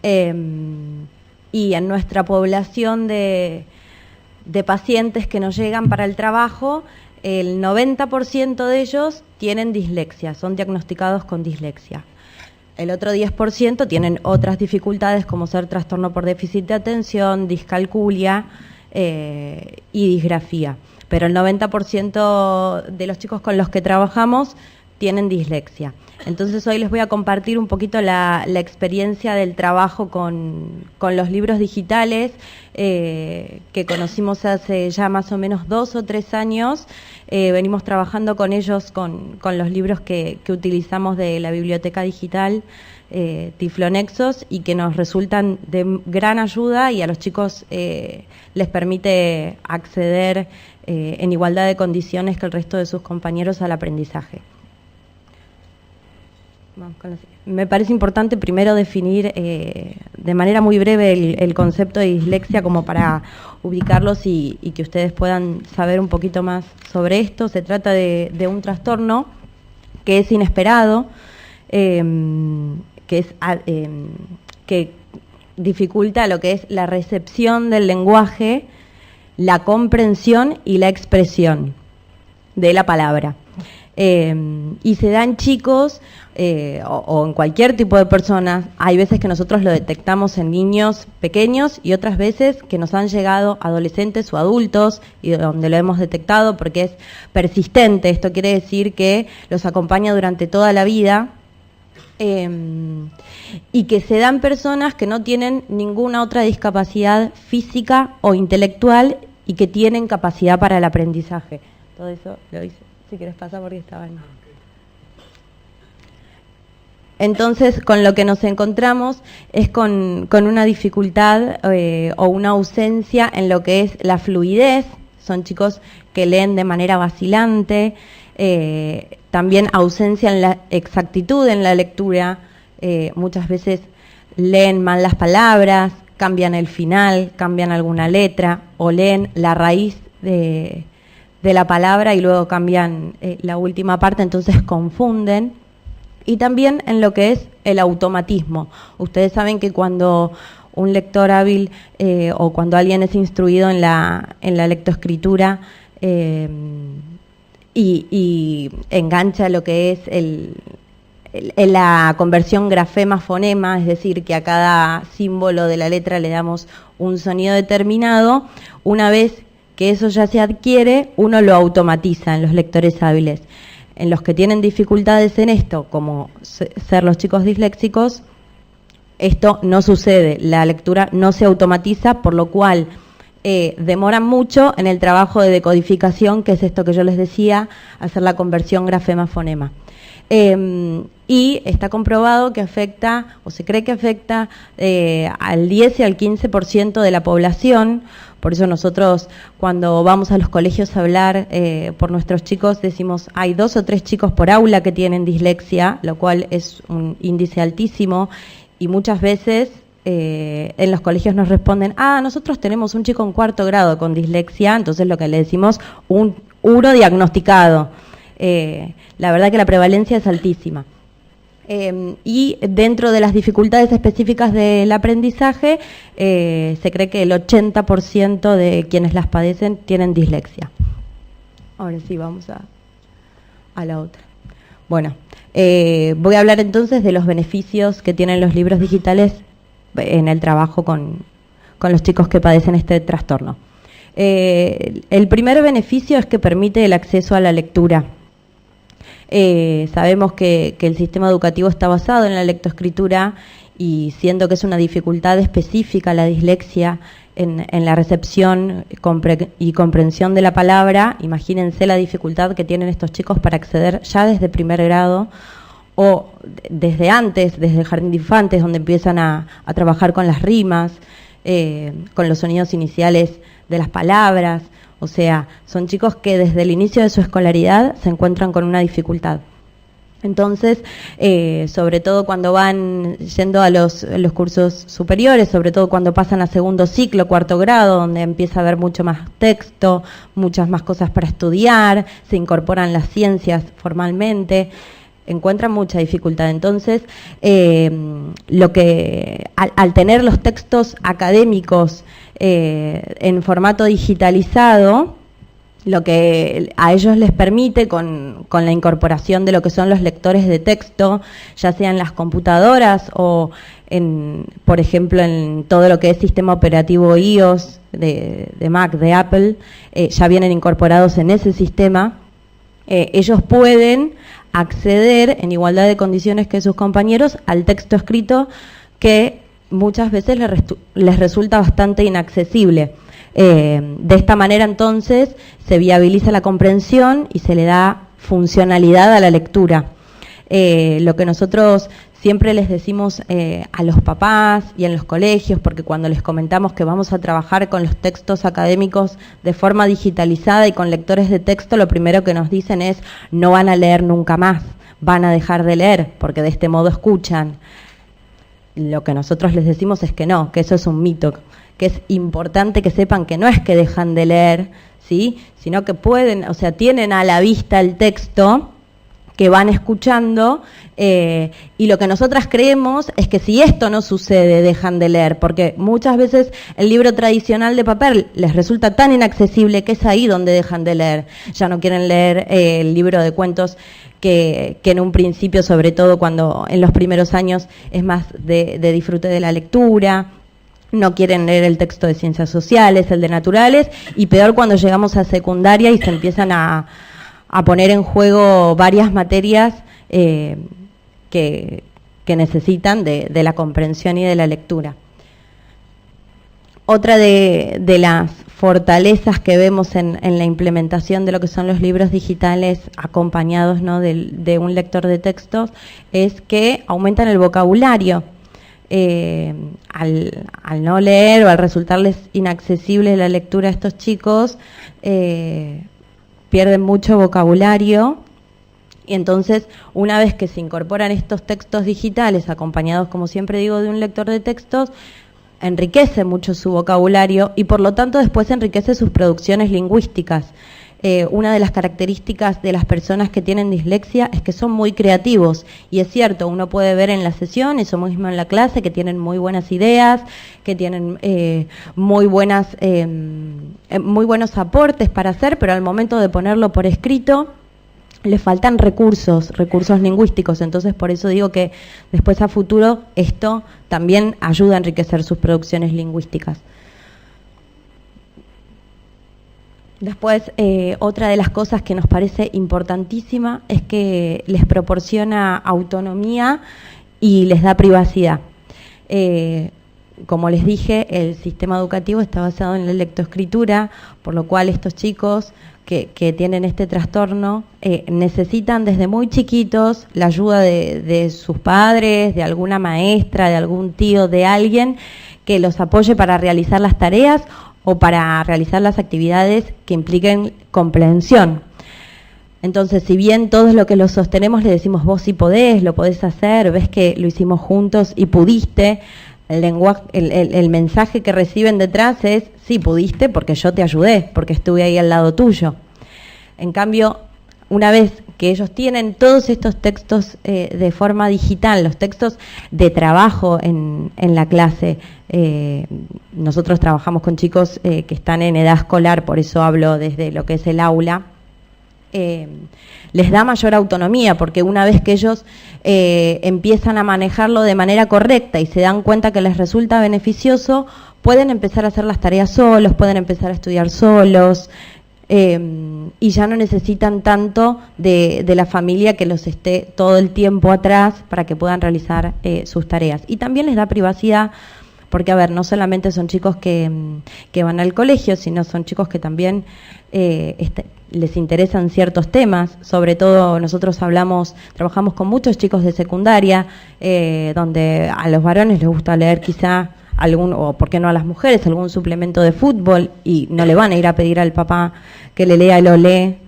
y en nuestra población de pacientes que nos llegan para el trabajo, el 90% de ellos tienen dislexia, son diagnosticados con dislexia. El otro 10% tienen otras dificultades como ser trastorno por déficit de atención, discalculia y disgrafía. Pero el 90% de los chicos con los que trabajamos tienen dislexia. Entonces hoy les voy a compartir un poquito la experiencia del trabajo con los libros digitales que conocimos hace ya más o menos 2 o 3 años. Venimos trabajando con ellos con los libros que utilizamos de la biblioteca digital Tiflonexos y que nos resultan de gran ayuda y a los chicos les permite acceder en igualdad de condiciones que el resto de sus compañeros al aprendizaje. Me parece importante primero definir de manera muy breve el concepto de dislexia como para ubicarlos y que ustedes puedan saber un poquito más sobre esto. Se trata de un trastorno que es inesperado, que dificulta lo que es la recepción del lenguaje, la comprensión y la expresión de la palabra. Y se da en chicos o en cualquier tipo de personas. Hay veces que nosotros lo detectamos en niños pequeños y otras veces que nos han llegado adolescentes o adultos y donde lo hemos detectado porque es persistente. Esto quiere decir que los acompaña durante toda la vida. Y que se dan personas que no tienen ninguna otra discapacidad física o intelectual y que tienen capacidad para el aprendizaje. Todo eso lo hice. Si quieres pasar porque estaba en... Entonces, con lo que nos encontramos es con una dificultad o una ausencia en lo que es la fluidez. Son chicos que leen de manera vacilante, también ausencia en la exactitud en la lectura. Muchas veces leen mal las palabras, cambian el final, cambian alguna letra o leen la raíz de la palabra y luego cambian la última parte, entonces confunden. Y también en lo que es el automatismo. Ustedes saben que cuando un lector hábil o cuando alguien es instruido en la lectoescritura y engancha lo que es la conversión grafema-fonema, es decir, que a cada símbolo de la letra le damos un sonido determinado, una vez que eso ya se adquiere, uno lo automatiza en los lectores hábiles. En los que tienen dificultades en esto, como ser los chicos disléxicos, esto no sucede, la lectura no se automatiza, por lo cual demoran mucho en el trabajo de decodificación, que es esto que yo les decía, hacer la conversión grafema-fonema. Y está comprobado que afecta, o se cree que afecta, al 10 y al 15% de la población. Por eso nosotros cuando vamos a los colegios a hablar por nuestros chicos decimos hay 2 o 3 chicos por aula que tienen dislexia, lo cual es un índice altísimo y muchas veces en los colegios nos responden, nosotros tenemos un chico en 4º grado con dislexia, entonces lo que le decimos un URO diagnosticado. La verdad que la prevalencia es altísima. Y dentro de las dificultades específicas del aprendizaje, se cree que el 80% de quienes las padecen tienen dislexia. Ahora sí, vamos a la otra. Bueno, voy a hablar entonces de los beneficios que tienen los libros digitales en el trabajo con los chicos que padecen este trastorno. El primer beneficio es que permite el acceso a la lectura. Sabemos que el sistema educativo está basado en la lectoescritura y siendo que es una dificultad específica la dislexia en la recepción y comprensión de la palabra, imagínense la dificultad que tienen estos chicos para acceder ya desde 1º grado o desde antes, desde el jardín de infantes, donde empiezan a trabajar con las rimas, con los sonidos iniciales de las palabras. O sea, son chicos que desde el inicio de su escolaridad se encuentran con una dificultad. Entonces, sobre todo cuando van yendo a los cursos superiores, sobre todo cuando pasan a 2º ciclo, 4º grado, donde empieza a haber mucho más texto, muchas más cosas para estudiar, se incorporan las ciencias formalmente, encuentran mucha dificultad. Entonces, al tener los textos académicos en formato digitalizado, lo que a ellos les permite con la incorporación de lo que son los lectores de texto, ya sea en las computadoras o por ejemplo en todo lo que es sistema operativo iOS de Mac, de Apple, ya vienen incorporados en ese sistema. Ellos pueden acceder en igualdad de condiciones que sus compañeros al texto escrito que muchas veces les resulta bastante inaccesible. De esta manera entonces se viabiliza la comprensión y se le da funcionalidad a la lectura. Lo que nosotros siempre les decimos a los papás y en los colegios, porque cuando les comentamos que vamos a trabajar con los textos académicos de forma digitalizada y con lectores de texto, lo primero que nos dicen es no van a leer nunca más, van a dejar de leer porque de este modo escuchan. Lo que nosotros les decimos es que no, que eso es un mito, que es importante que sepan que no es que dejan de leer, ¿sí?, sino que pueden, o sea, tienen a la vista el texto, que van escuchando, y lo que nosotras creemos es que si esto no sucede, dejan de leer, porque muchas veces el libro tradicional de papel les resulta tan inaccesible que es ahí donde dejan de leer. Ya no quieren leer el libro de cuentos que en un principio, sobre todo cuando en los primeros años es más de disfrute de la lectura. No quieren leer el texto de ciencias sociales, el de naturales, y peor cuando llegamos a secundaria y se empiezan a poner en juego varias materias que necesitan de la comprensión y de la lectura. Otra de las fortalezas que vemos en la implementación de lo que son los libros digitales acompañados, ¿no?, de un lector de textos es que aumentan el vocabulario. Al no leer o al resultarles inaccesible la lectura a estos chicos, pierden mucho vocabulario, y entonces una vez que se incorporan estos textos digitales acompañados, como siempre digo, de un lector de textos, enriquece mucho su vocabulario y por lo tanto después enriquece sus producciones lingüísticas. Una de las características de las personas que tienen dislexia es que son muy creativos, y es cierto, uno puede ver en la sesión, eso mismo en la clase, que tienen muy buenas ideas, que tienen muy buenos aportes para hacer, pero al momento de ponerlo por escrito les faltan recursos lingüísticos. Entonces por eso digo que después a futuro esto también ayuda a enriquecer sus producciones lingüísticas. Después, otra de las cosas que nos parece importantísima es que les proporciona autonomía y les da privacidad. Como les dije, el sistema educativo está basado en la lectoescritura, por lo cual estos chicos que tienen este trastorno necesitan desde muy chiquitos la ayuda de sus padres, de alguna maestra, de algún tío, de alguien que los apoye para realizar las tareas o para realizar las actividades que impliquen comprensión. Entonces, si bien todos los que lo sostenemos le decimos vos sí podés, lo podés hacer, ves que lo hicimos juntos y pudiste, el mensaje que reciben detrás es sí pudiste porque yo te ayudé, porque estuve ahí al lado tuyo. En cambio, una vez que ellos tienen todos estos textos de forma digital, los textos de trabajo en la clase, nosotros trabajamos con chicos que están en edad escolar, por eso hablo desde lo que es el aula, les da mayor autonomía, porque una vez que ellos empiezan a manejarlo de manera correcta y se dan cuenta que les resulta beneficioso, pueden empezar a hacer las tareas solos, pueden empezar a estudiar solos, y ya no necesitan tanto de la familia que los esté todo el tiempo atrás para que puedan realizar sus tareas. Y también les da privacidad, porque, a ver, no solamente son chicos que van al colegio, sino son chicos que también les interesan ciertos temas. Sobre todo nosotros trabajamos con muchos chicos de secundaria, donde a los varones les gusta leer quizá o por qué no a las mujeres, algún suplemento de fútbol, y no le van a ir a pedir al papá que le lea y lo lee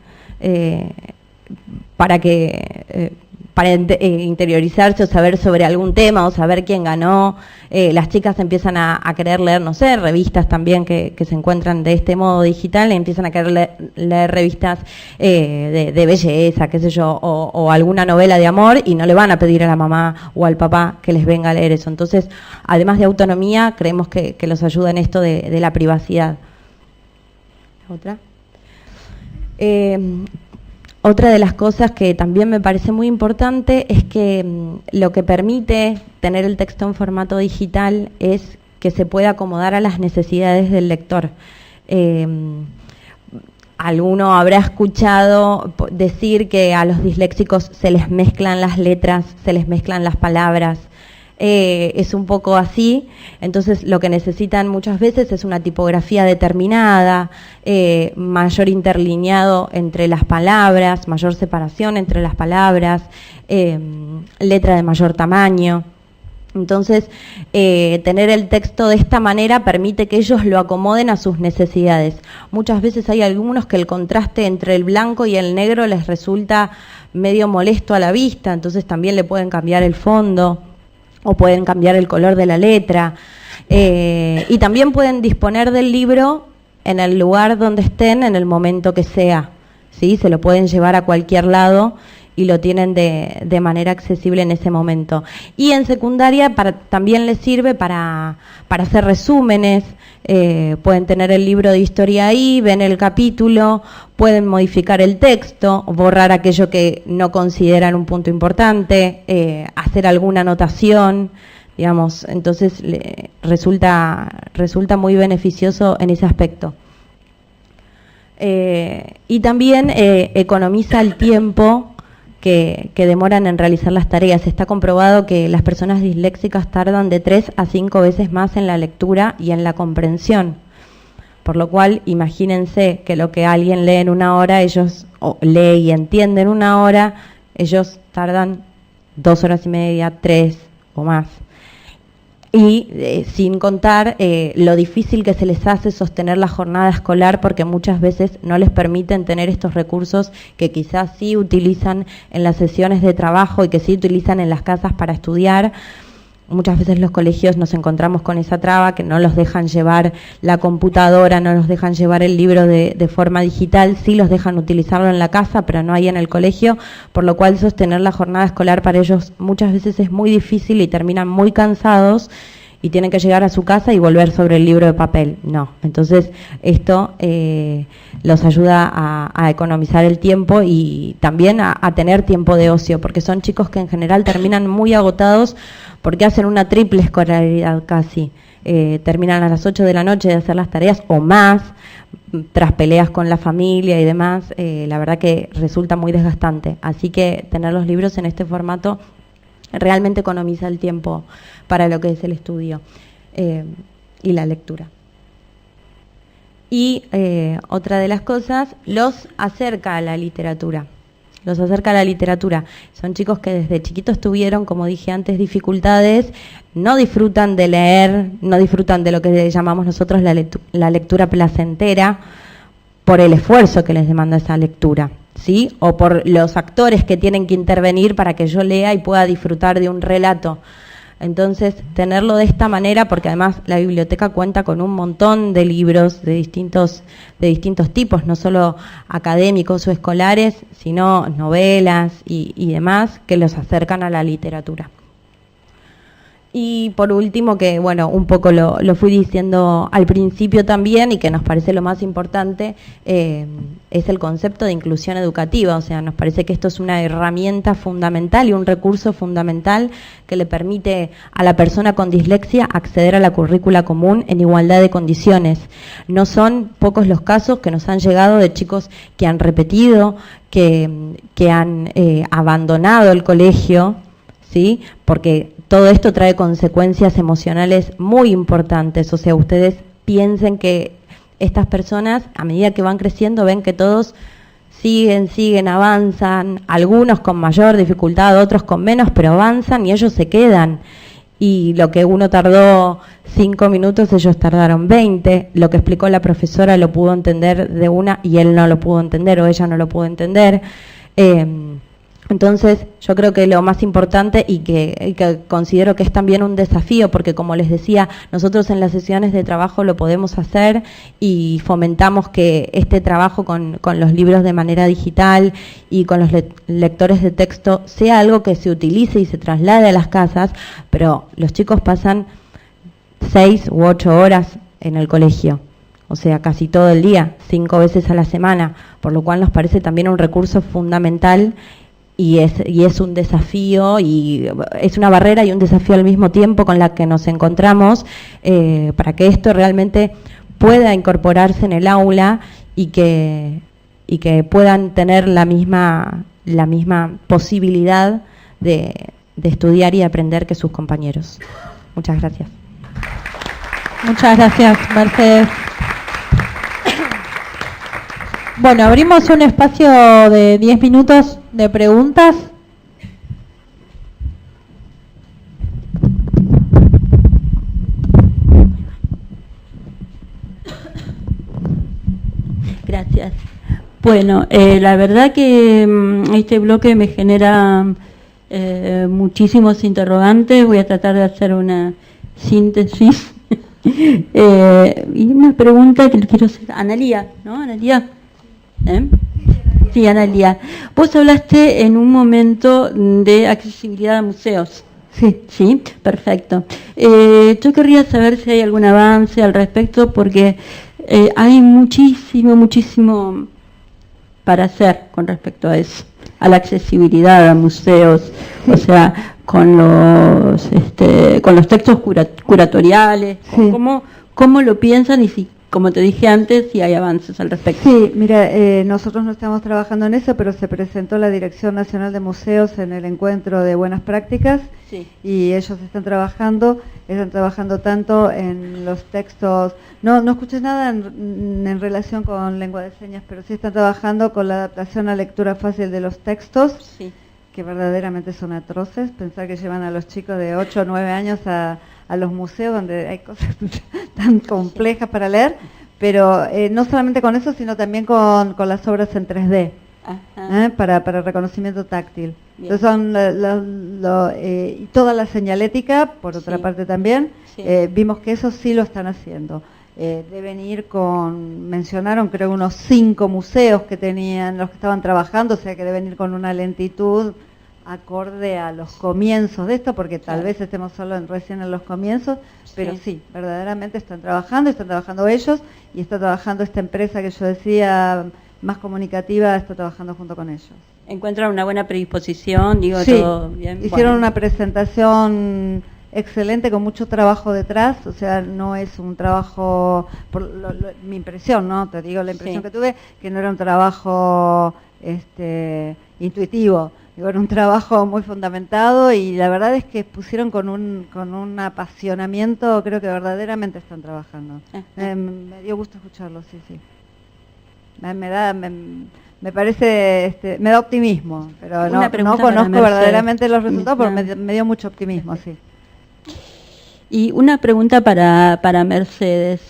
para interiorizarse o saber sobre algún tema o saber quién ganó. Las chicas empiezan a querer leer, no sé, revistas también que se encuentran de este modo digital, empiezan a querer leer revistas de belleza, qué sé yo, o alguna novela de amor, y no le van a pedir a la mamá o al papá que les venga a leer eso. Entonces, además de autonomía, creemos que los ayuda en esto de la privacidad. ¿Otra? Otra de las cosas que también me parece muy importante es que lo que permite tener el texto en formato digital es que se pueda acomodar a las necesidades del lector. Alguno habrá escuchado decir que a los disléxicos se les mezclan las letras, se les mezclan las palabras. Es un poco así. Entonces lo que necesitan muchas veces es una tipografía determinada, mayor interlineado entre las palabras, mayor separación entre las palabras, letra de mayor tamaño. Entonces, tener el texto de esta manera permite que ellos lo acomoden a sus necesidades. Muchas veces hay algunos que el contraste entre el blanco y el negro les resulta medio molesto a la vista, entonces también le pueden cambiar el fondo o pueden cambiar el color de la letra, y también pueden disponer del libro en el lugar donde estén en el momento que sea, ¿sí? Se lo pueden llevar a cualquier lado y lo tienen de manera accesible en ese momento. Y en secundaria también les sirve para hacer resúmenes. Pueden tener el libro de historia ahí, ven el capítulo, pueden modificar el texto, borrar aquello que no consideran un punto importante, hacer alguna anotación, digamos. Entonces resulta muy beneficioso en ese aspecto. Y también economiza el tiempo que demoran en realizar las tareas. Está comprobado que las personas disléxicas tardan de 3 a 5 veces más en la lectura y en la comprensión. Por lo cual, imagínense que lo que alguien lee en una hora, ellos lee y entiende en una hora, ellos tardan 2 horas y media, 3 o más. Y sin contar lo difícil que se les hace sostener la jornada escolar, porque muchas veces no les permiten tener estos recursos que quizás sí utilizan en las sesiones de trabajo y que sí utilizan en las casas para estudiar. Muchas veces los colegios nos encontramos con esa traba, que no los dejan llevar la computadora, no los dejan llevar el libro de forma digital, sí los dejan utilizarlo en la casa, pero no ahí en el colegio, por lo cual sostener la jornada escolar para ellos muchas veces es muy difícil y terminan muy cansados y tienen que llegar a su casa y volver sobre el libro de papel. No, entonces esto los ayuda a economizar el tiempo y también a tener tiempo de ocio, porque son chicos que en general terminan muy agotados porque hacen una triple escolaridad casi. Terminan a las 8 de la noche de hacer las tareas o más, tras peleas con la familia y demás. La verdad que resulta muy desgastante. Así que tener los libros en este formato realmente economiza el tiempo para lo que es el estudio y la lectura. Y otra de las cosas, los acerca a la literatura. Los acerca a la literatura. Son chicos que desde chiquitos tuvieron, como dije antes, dificultades, no disfrutan de leer, no disfrutan de lo que llamamos nosotros la lectura placentera, por el esfuerzo que les demanda esa lectura, ¿sí? O por los actores que tienen que intervenir para que yo lea y pueda disfrutar de un relato. Entonces, tenerlo de esta manera, porque además la biblioteca cuenta con un montón de libros de distintos tipos, no solo académicos o escolares, sino novelas y demás, que los acercan a la literatura. Y por último, que bueno, un poco lo fui diciendo al principio también y que nos parece lo más importante, es el concepto de inclusión educativa. O sea, nos parece que esto es una herramienta fundamental y un recurso fundamental que le permite a la persona con dislexia acceder a la currícula común en igualdad de condiciones. No son pocos los casos que nos han llegado de chicos que han repetido, que han abandonado el colegio, ¿sí? Porque todo esto trae consecuencias emocionales muy importantes. O sea, ustedes piensen que estas personas, a medida que van creciendo, ven que todos siguen, avanzan, algunos con mayor dificultad, otros con menos, pero avanzan y ellos se quedan. Y lo que uno tardó 5 minutos, ellos tardaron 20. Lo que explicó la profesora lo pudo entender de una y él no lo pudo entender o ella no lo pudo entender. Entonces, yo creo que lo más importante y que considero que es también un desafío, porque como les decía, nosotros en las sesiones de trabajo lo podemos hacer y fomentamos que este trabajo con los libros de manera digital y con los lectores de texto sea algo que se utilice y se traslade a las casas, pero los chicos pasan 6 u 8 horas en el colegio. O sea, casi todo el día, 5 veces a la semana, por lo cual nos parece también un recurso fundamental. Y es un desafío, y es una barrera y un desafío al mismo tiempo con la que nos encontramos para que esto realmente pueda incorporarse en el aula y que puedan tener la misma posibilidad de estudiar y aprender que sus compañeros. Muchas gracias. Muchas gracias, Mercedes. Bueno, abrimos un espacio de 10 minutos de preguntas. Gracias. Bueno, la verdad que este bloque me genera muchísimos interrogantes. Voy a tratar de hacer una síntesis. Y una pregunta que le quiero hacer a Analía, ¿no? Analía. Sí, Analia. Vos hablaste en un momento de accesibilidad a museos. Sí. Sí, perfecto. Yo querría saber si hay algún avance al respecto, porque hay muchísimo para hacer con respecto a eso, a la accesibilidad a museos, o sea, con los textos curatoriales, Sí. cómo lo piensan y si, como te dije antes, si hay avances al respecto. Sí, mira, nosotros no estamos trabajando en eso, pero se presentó la Dirección Nacional de Museos en el encuentro de buenas prácticas Sí. y ellos están trabajando tanto en los textos, no escuché nada en relación con lengua de señas, pero sí están trabajando con la adaptación a lectura fácil de los textos, Sí. que verdaderamente son atroces. Pensar que llevan a los chicos de 8 o 9 años a los museos donde hay cosas tan complejas para leer, pero no solamente con eso, sino también con las obras en 3D, Ajá. para reconocimiento táctil. Bien. Entonces son y toda la señalética, por otra Sí. parte también, Sí. vimos que eso sí lo están haciendo. Deben ir mencionaron creo unos 5 museos que tenían, los que estaban trabajando, o sea que deben ir con una lentitud acorde a los comienzos de esto, porque tal Claro. vez estemos recién en los comienzos, pero Sí. sí, verdaderamente están trabajando ellos, y está trabajando esta empresa que yo decía, más comunicativa, está trabajando junto con ellos. Encuentran una buena predisposición, digo, Sí, todo bien. hicieron Bueno. una presentación excelente con mucho trabajo detrás, o sea, no es un trabajo, mi impresión, ¿no? Te digo la impresión Sí. que tuve, que no era un trabajo intuitivo, digo, era un trabajo muy fundamentado y la verdad es que pusieron con un apasionamiento, creo que verdaderamente están trabajando. Ajá. Me dio gusto escucharlo, sí. Me parece, me da optimismo, pero Una no pregunta para conozco Mercedes. verdaderamente los resultados, pero No. me dio mucho optimismo, sí. Y una pregunta para Mercedes.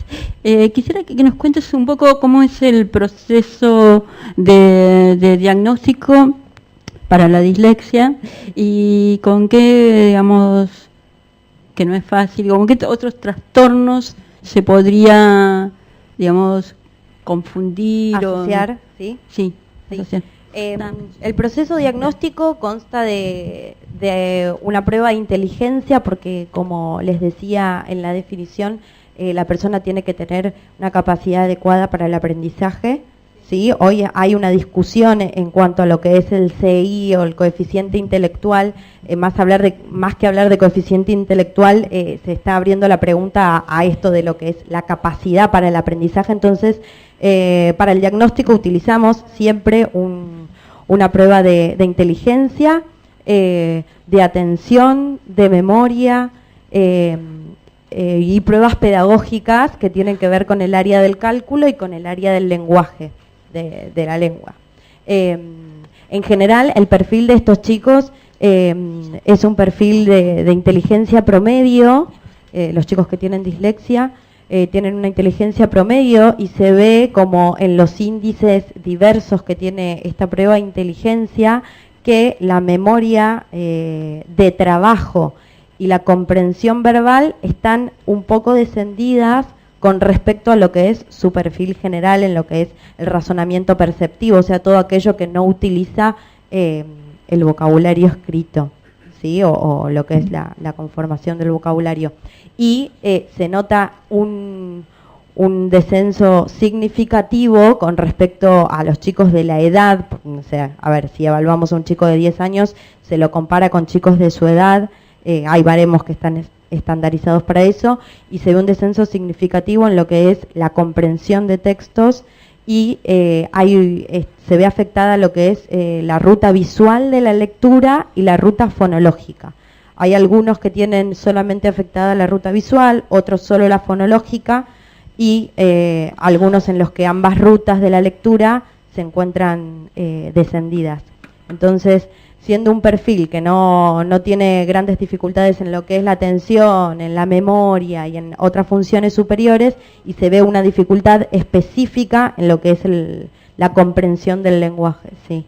Quisiera que nos cuentes un poco cómo es el proceso de diagnóstico para la dislexia y con qué, digamos, que no es fácil, con qué otros trastornos se podría, digamos, confundir Asociar, ¿sí? Sí, Sí. asociar. El proceso diagnóstico consta de una prueba de inteligencia porque, como les decía en la definición, la persona tiene que tener una capacidad adecuada para el aprendizaje. ¿Sí? Hoy hay una discusión en cuanto a lo que es el CI o el coeficiente intelectual. Más que hablar de coeficiente intelectual, se está abriendo la pregunta a esto de lo que es la capacidad para el aprendizaje. Entonces, para el diagnóstico utilizamos siempre una prueba de inteligencia, de atención, de memoria y pruebas pedagógicas que tienen que ver con el área del cálculo y con el área del lenguaje, de la lengua. En general, el perfil de estos chicos es un perfil de inteligencia promedio. Los chicos que tienen dislexia tienen una inteligencia promedio y se ve como en los índices diversos que tiene esta prueba de inteligencia que la memoria de trabajo y la comprensión verbal están un poco descendidas con respecto a lo que es su perfil general en lo que es el razonamiento perceptivo, o sea, todo aquello que no utiliza el vocabulario escrito, ¿sí? O lo que es la conformación del vocabulario. Y se nota un descenso significativo con respecto a los chicos de la edad. O sea, a ver, si evaluamos a un chico de 10 años, se lo compara con chicos de su edad, hay baremos que están estandarizados para eso, y se ve un descenso significativo en lo que es la comprensión de textos y se ve afectada lo que es la ruta visual de la lectura y la ruta fonológica. Hay algunos que tienen solamente afectada la ruta visual, otros solo la fonológica, y algunos en los que ambas rutas de la lectura se encuentran descendidas. Entonces, siendo un perfil que no tiene grandes dificultades en lo que es la atención, en la memoria y en otras funciones superiores, y se ve una dificultad específica en lo que es la comprensión del lenguaje, sí.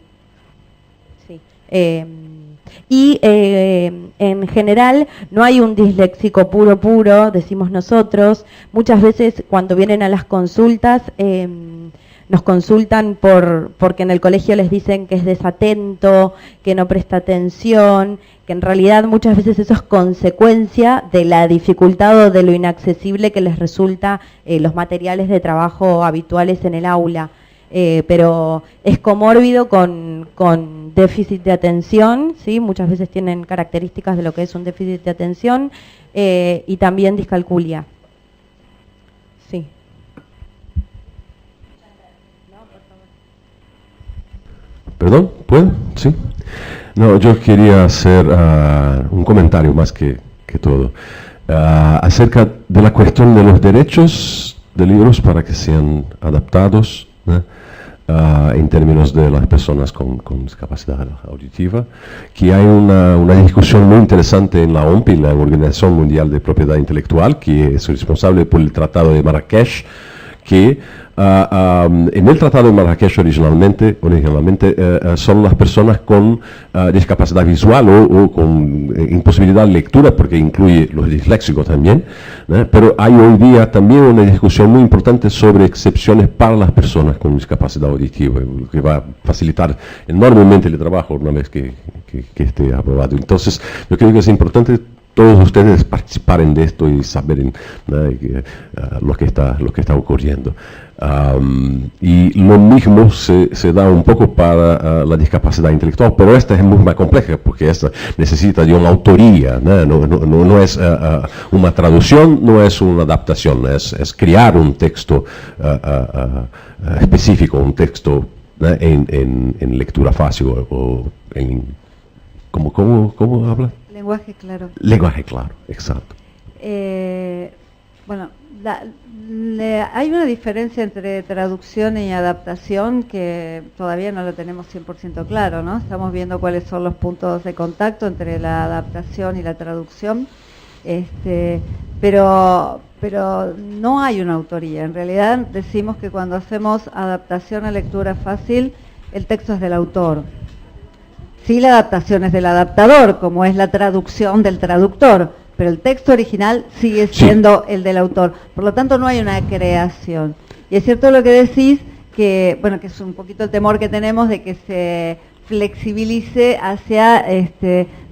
Y en general no hay un disléxico puro, decimos nosotros. Muchas veces cuando vienen a las consultas nos consultan porque en el colegio les dicen que es desatento, que no presta atención, que en realidad muchas veces eso es consecuencia de la dificultad o de lo inaccesible que les resulta los materiales de trabajo habituales en el aula. Pero es comórbido con déficit de atención, ¿sí? Muchas veces tienen características de lo que es un déficit de atención y también discalculia. Sí. ¿Perdón? ¿Puedo? Sí. No, yo quería hacer un comentario más que todo acerca de la cuestión de los derechos de libros para que sean adaptados, ¿no? En términos de las personas con discapacidad auditiva, que hay una discusión muy interesante en la OMPI, la Organización Mundial de Propiedad Intelectual, que es responsable por el Tratado de Marrakech, que en el Tratado de Marrakech originalmente son las personas con discapacidad visual o con imposibilidad de lectura, porque incluye los disléxicos también, ¿no? Pero hay hoy día también una discusión muy importante sobre excepciones para las personas con discapacidad auditiva, que va a facilitar enormemente el trabajo una vez que esté aprobado. Entonces, yo creo que es importante todos ustedes participen de esto y saber, ¿no? lo que está ocurriendo. Y lo mismo se da un poco para la discapacidad intelectual, pero esta es muy más compleja porque esta necesita de una autoría, ¿no? No es una traducción, no es una adaptación, es crear un texto específico, un texto, ¿no? en lectura fácil o en... ¿Cómo habla? Lenguaje claro. Lenguaje claro, exacto. Bueno, hay una diferencia entre traducción y adaptación que todavía no lo tenemos 100% claro, ¿no? Estamos viendo cuáles son los puntos de contacto entre la adaptación y la traducción, pero no hay una autoría. En realidad decimos que cuando hacemos adaptación a lectura fácil, el texto es del autor. Sí, la adaptación es del adaptador, como es la traducción del traductor, pero el texto original sigue siendo el del autor. Por lo tanto, no hay una creación. Y es cierto lo que decís, que es un poquito el temor que tenemos de que se flexibilice hacia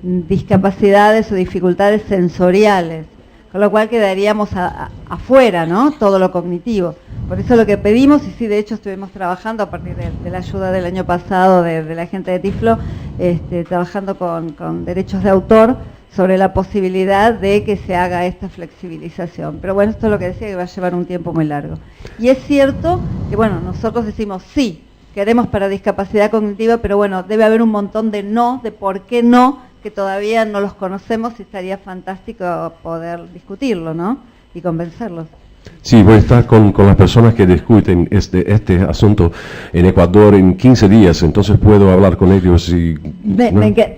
discapacidades o dificultades sensoriales, con lo cual quedaríamos afuera, ¿no? Todo lo cognitivo. Por eso lo que pedimos, y sí, de hecho estuvimos trabajando a partir de la ayuda del año pasado de la gente de Tiflo, trabajando con derechos de autor sobre la posibilidad de que se haga esta flexibilización. Pero bueno, esto es lo que decía, que va a llevar un tiempo muy largo. Y es cierto que, nosotros decimos sí, queremos para discapacidad cognitiva, pero debe haber un montón de por qué no, que todavía no los conocemos y estaría fantástico poder discutirlo, ¿no? Y convencerlos. Sí, voy a estar con las personas que discuten este asunto en Ecuador en 15 días, entonces puedo hablar con ellos y...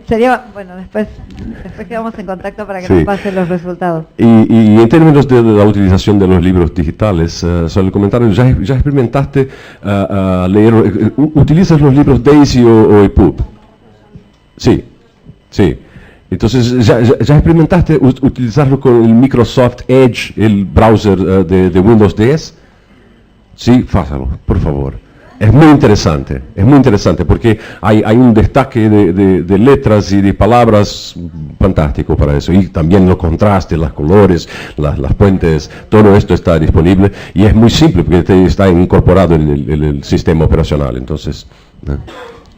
Sería, después quedamos en contacto para que nos pasen los resultados. Y en términos de la utilización de los libros digitales, sobre el comentario, ¿ya experimentaste leer, utilizas los libros Daisy o EPUB? Sí. Entonces, ¿ya experimentaste utilizarlo con el Microsoft Edge, el browser de Windows 10? Sí, fácalo, por favor. Es muy interesante porque hay un destaque de letras y de palabras fantástico para eso. Y también los contrastes, los colores, las puentes, todo esto está disponible. Y es muy simple porque está incorporado en el sistema operacional. Entonces,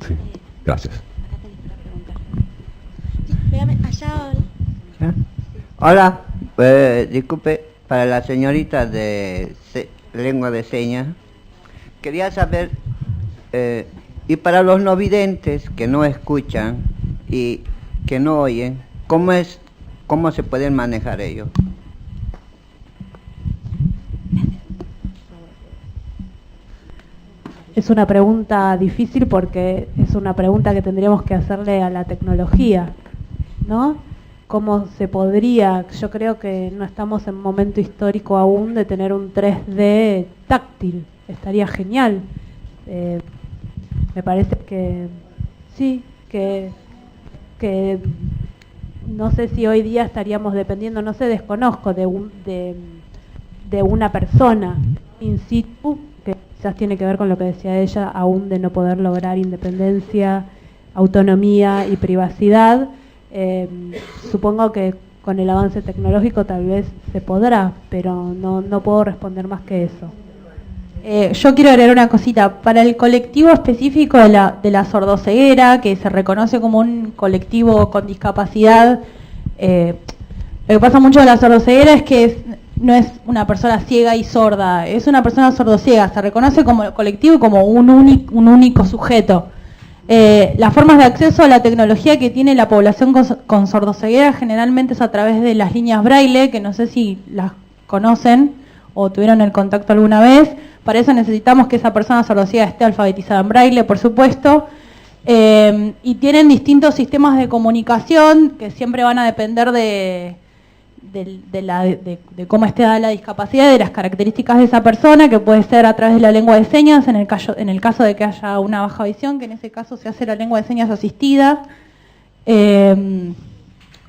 sí, gracias. Hola, disculpe, para la señorita de lengua de señas, quería saber, y para los no videntes que no escuchan y que no oyen, ¿cómo se pueden manejar ellos? Es una pregunta difícil porque es una pregunta que tendríamos que hacerle a la tecnología, ¿no? ¿Cómo se podría? Yo creo que no estamos en momento histórico aún de tener un 3D táctil. Estaría genial. Me parece que sí, que no sé si hoy día estaríamos dependiendo, desconozco, de una persona in situ que quizás tiene que ver con lo que decía ella, aún de no poder lograr independencia, autonomía y privacidad. Supongo que con el avance tecnológico tal vez se podrá, pero no puedo responder más que eso. Yo quiero agregar una cosita. Para el colectivo específico de la sordoceguera, que se reconoce como un colectivo con discapacidad, lo que pasa mucho de la sordoceguera es que no es una persona ciega y sorda, es una persona sordociega, se reconoce como colectivo, como un único sujeto. Las formas de acceso a la tecnología que tiene la población con sordoceguera generalmente es a través de las líneas braille, que no sé si las conocen o tuvieron el contacto alguna vez. Para eso necesitamos que esa persona sordociega esté alfabetizada en braille, por supuesto. Y tienen distintos sistemas de comunicación que siempre van a depender de cómo esté dada la discapacidad, de las características de esa persona, que puede ser a través de la lengua de señas, en el caso de que haya una baja visión, que en ese caso se hace la lengua de señas asistida,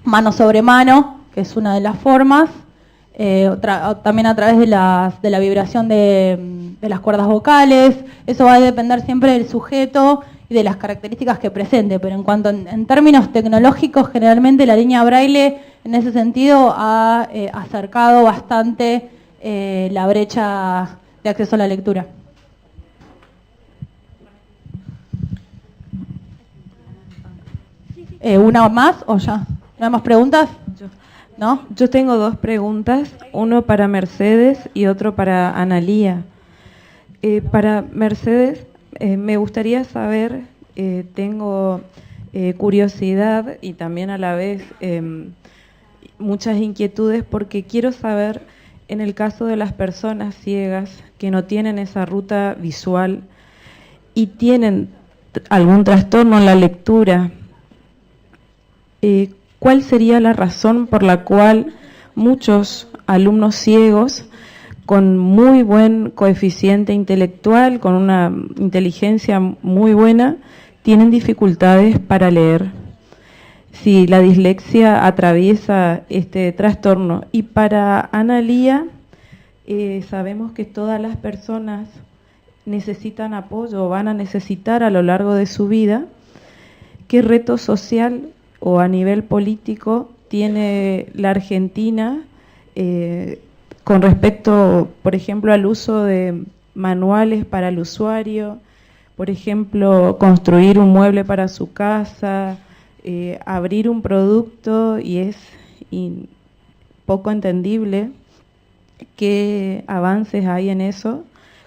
mano sobre mano, que es una de las formas, también a través de la vibración de las cuerdas vocales. Eso va a depender siempre del sujeto y de las características que presente, pero en cuanto en términos tecnológicos, generalmente la línea braille en ese sentido ha acercado bastante la brecha de acceso a la lectura. ¿Una más o ya? ¿No hay más preguntas? ¿No? Yo tengo dos preguntas, uno para Mercedes y otro para Analía. Para Mercedes, me gustaría saber, tengo curiosidad y también a la vez muchas inquietudes, porque quiero saber, en el caso de las personas ciegas que no tienen esa ruta visual y tienen algún trastorno en la lectura, ¿cuál sería la razón por la cual muchos alumnos ciegos con muy buen coeficiente intelectual, con una inteligencia muy buena, tienen dificultades para leer? Si la dislexia atraviesa este trastorno. Y para Analía, sabemos que todas las personas necesitan apoyo o van a necesitar a lo largo de su vida. ¿Qué reto social o a nivel político tiene la Argentina con respecto, por ejemplo, al uso de manuales para el usuario, por ejemplo, construir un mueble para su casa, abrir un producto, y es poco entendible qué avances hay en eso,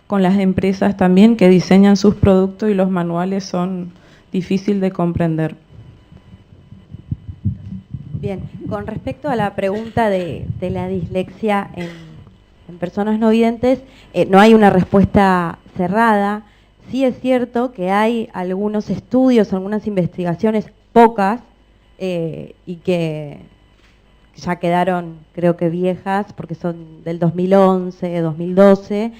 con las empresas también que diseñan sus productos y los manuales son difíciles de comprender? Bien, con respecto a la pregunta de la dislexia en personas no videntes, no hay una respuesta cerrada. Sí es cierto que hay algunos estudios, algunas investigaciones, pocas, y que ya quedaron, creo que viejas, porque son del 2011, 2012,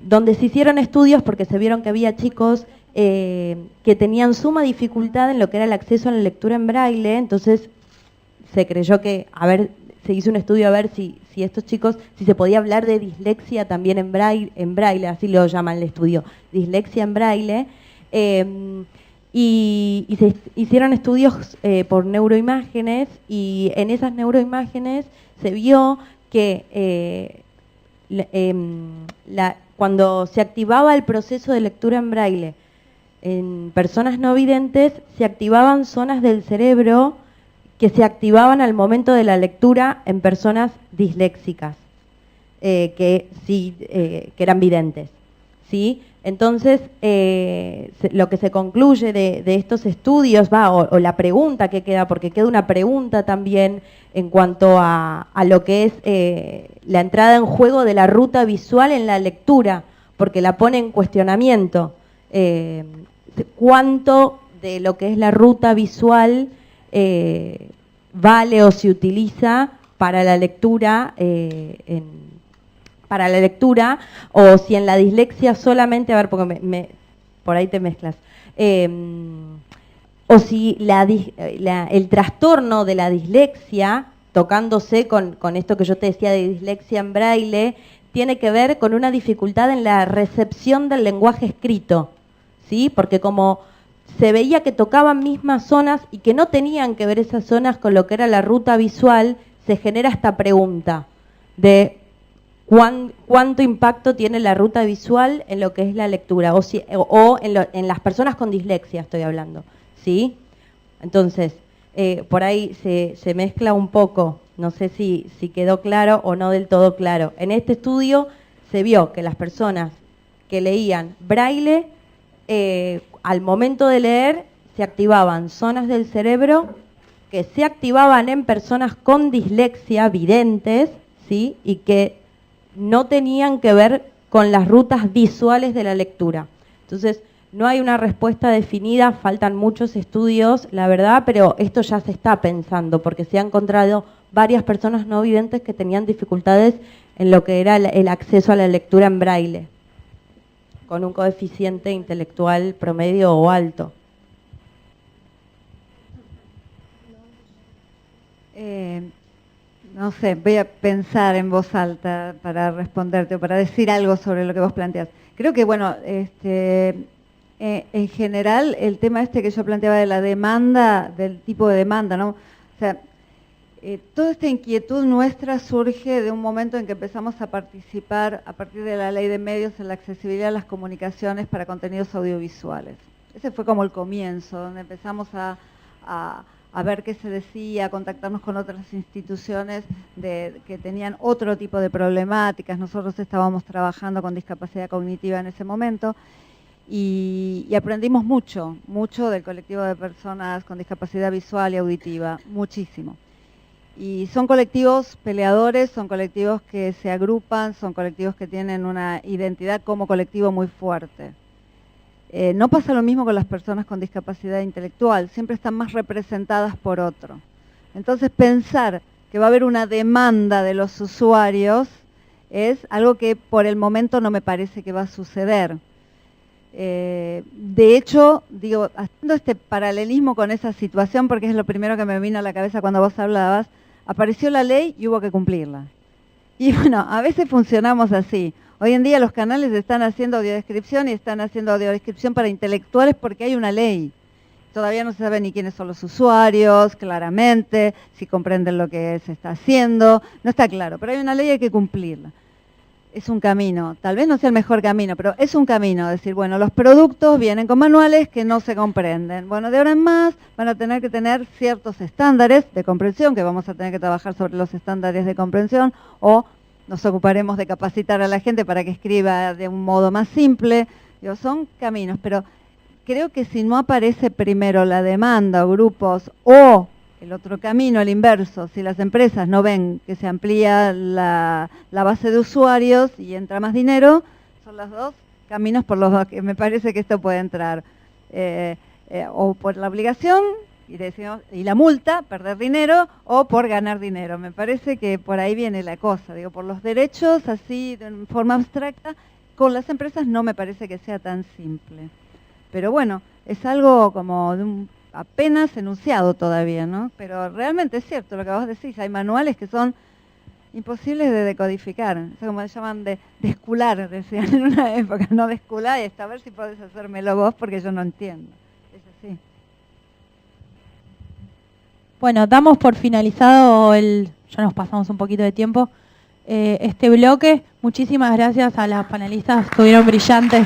donde se hicieron estudios porque se vieron que había chicos que tenían suma dificultad en lo que era el acceso a la lectura en braille. Entonces se creyó que, se hizo un estudio a ver si estos chicos, si se podía hablar de dislexia también en braille, así lo llaman el estudio, dislexia en braille, y se hicieron estudios por neuroimágenes, y en esas neuroimágenes se vio que cuando se activaba el proceso de lectura en braille en personas no videntes, se activaban zonas del cerebro que se activaban al momento de la lectura en personas disléxicas, que eran videntes, ¿sí? Entonces, lo que se concluye de estos estudios, o la pregunta que queda, porque queda una pregunta también en cuanto a lo que es la entrada en juego de la ruta visual en la lectura, porque la pone en cuestionamiento. ¿Cuánto de lo que es la ruta visual vale o se utiliza para la lectura, o si en la dislexia solamente, porque por ahí te mezclas, o si el trastorno de la dislexia, tocándose con esto que yo te decía de dislexia en braille, tiene que ver con una dificultad en la recepción del lenguaje escrito, ¿sí? Porque como se veía que tocaban mismas zonas y que no tenían que ver esas zonas con lo que era la ruta visual, se genera esta pregunta de cuánto impacto tiene la ruta visual en lo que es la lectura, o en las personas con dislexia estoy hablando, ¿sí? Entonces, por ahí se mezcla un poco, no sé si quedó claro o no del todo claro. En este estudio se vio que las personas que leían braille, al momento de leer, se activaban zonas del cerebro que se activaban en personas con dislexia videntes, ¿sí? Y que no tenían que ver con las rutas visuales de la lectura. Entonces, no hay una respuesta definida, faltan muchos estudios, la verdad, pero esto ya se está pensando, porque se han encontrado varias personas no videntes que tenían dificultades en lo que era el acceso a la lectura en braille, con un coeficiente intelectual promedio o alto. No sé, voy a pensar en voz alta para responderte o para decir algo sobre lo que vos planteás. Creo que, bueno, en general, el tema que yo planteaba de la demanda, del tipo de demanda, ¿no? O sea, toda esta inquietud nuestra surge de un momento en que empezamos a participar, a partir de la ley de medios, en la accesibilidad a las comunicaciones para contenidos audiovisuales. Ese fue como el comienzo, donde empezamos a ver qué se decía, a contactarnos con otras instituciones que tenían otro tipo de problemáticas. Nosotros estábamos trabajando con discapacidad cognitiva en ese momento y aprendimos mucho del colectivo de personas con discapacidad visual y auditiva, muchísimo. Y son colectivos peleadores, son colectivos que se agrupan, son colectivos que tienen una identidad como colectivo muy fuerte. No pasa lo mismo con las personas con discapacidad intelectual, siempre están más representadas por otro. Entonces pensar que va a haber una demanda de los usuarios es algo que por el momento no me parece que va a suceder. De hecho, digo, haciendo este paralelismo con esa situación, porque es lo primero que me vino a la cabeza cuando vos hablabas, apareció la ley y hubo que cumplirla. Y bueno, a veces funcionamos así. Hoy en día los canales están haciendo audiodescripción y están haciendo audiodescripción para intelectuales porque hay una ley. Todavía no se sabe ni quiénes son los usuarios, claramente, si comprenden lo que se está haciendo, no está claro, pero hay una ley y hay que cumplirla. Es un camino, tal vez no sea el mejor camino, pero es un camino, decir, bueno, los productos vienen con manuales que no se comprenden. Bueno, de ahora en más van a tener que tener ciertos estándares de comprensión, que vamos a tener que trabajar sobre los estándares de comprensión, o nos ocuparemos de capacitar a la gente para que escriba de un modo más simple. Digo, son caminos, pero creo que si no aparece primero la demanda o grupos, o el otro camino, el inverso, si las empresas no ven que se amplía la base de usuarios y entra más dinero, son los dos caminos por los dos que me parece que esto puede entrar. O por la obligación y la multa, perder dinero, o por ganar dinero. Me parece que por ahí viene la cosa. Digo, por los derechos, así de forma abstracta, con las empresas no me parece que sea tan simple. Pero bueno, es algo como de apenas enunciado todavía, ¿no? Pero realmente es cierto lo que vos decís, hay manuales que son imposibles de decodificar, eso como se llaman de escular, decían en una época, no de escular, y a ver si podés hacérmelo vos porque yo no entiendo. Es así. Bueno, damos por finalizado ya nos pasamos un poquito de tiempo, este bloque. Muchísimas gracias a las panelistas, estuvieron brillantes.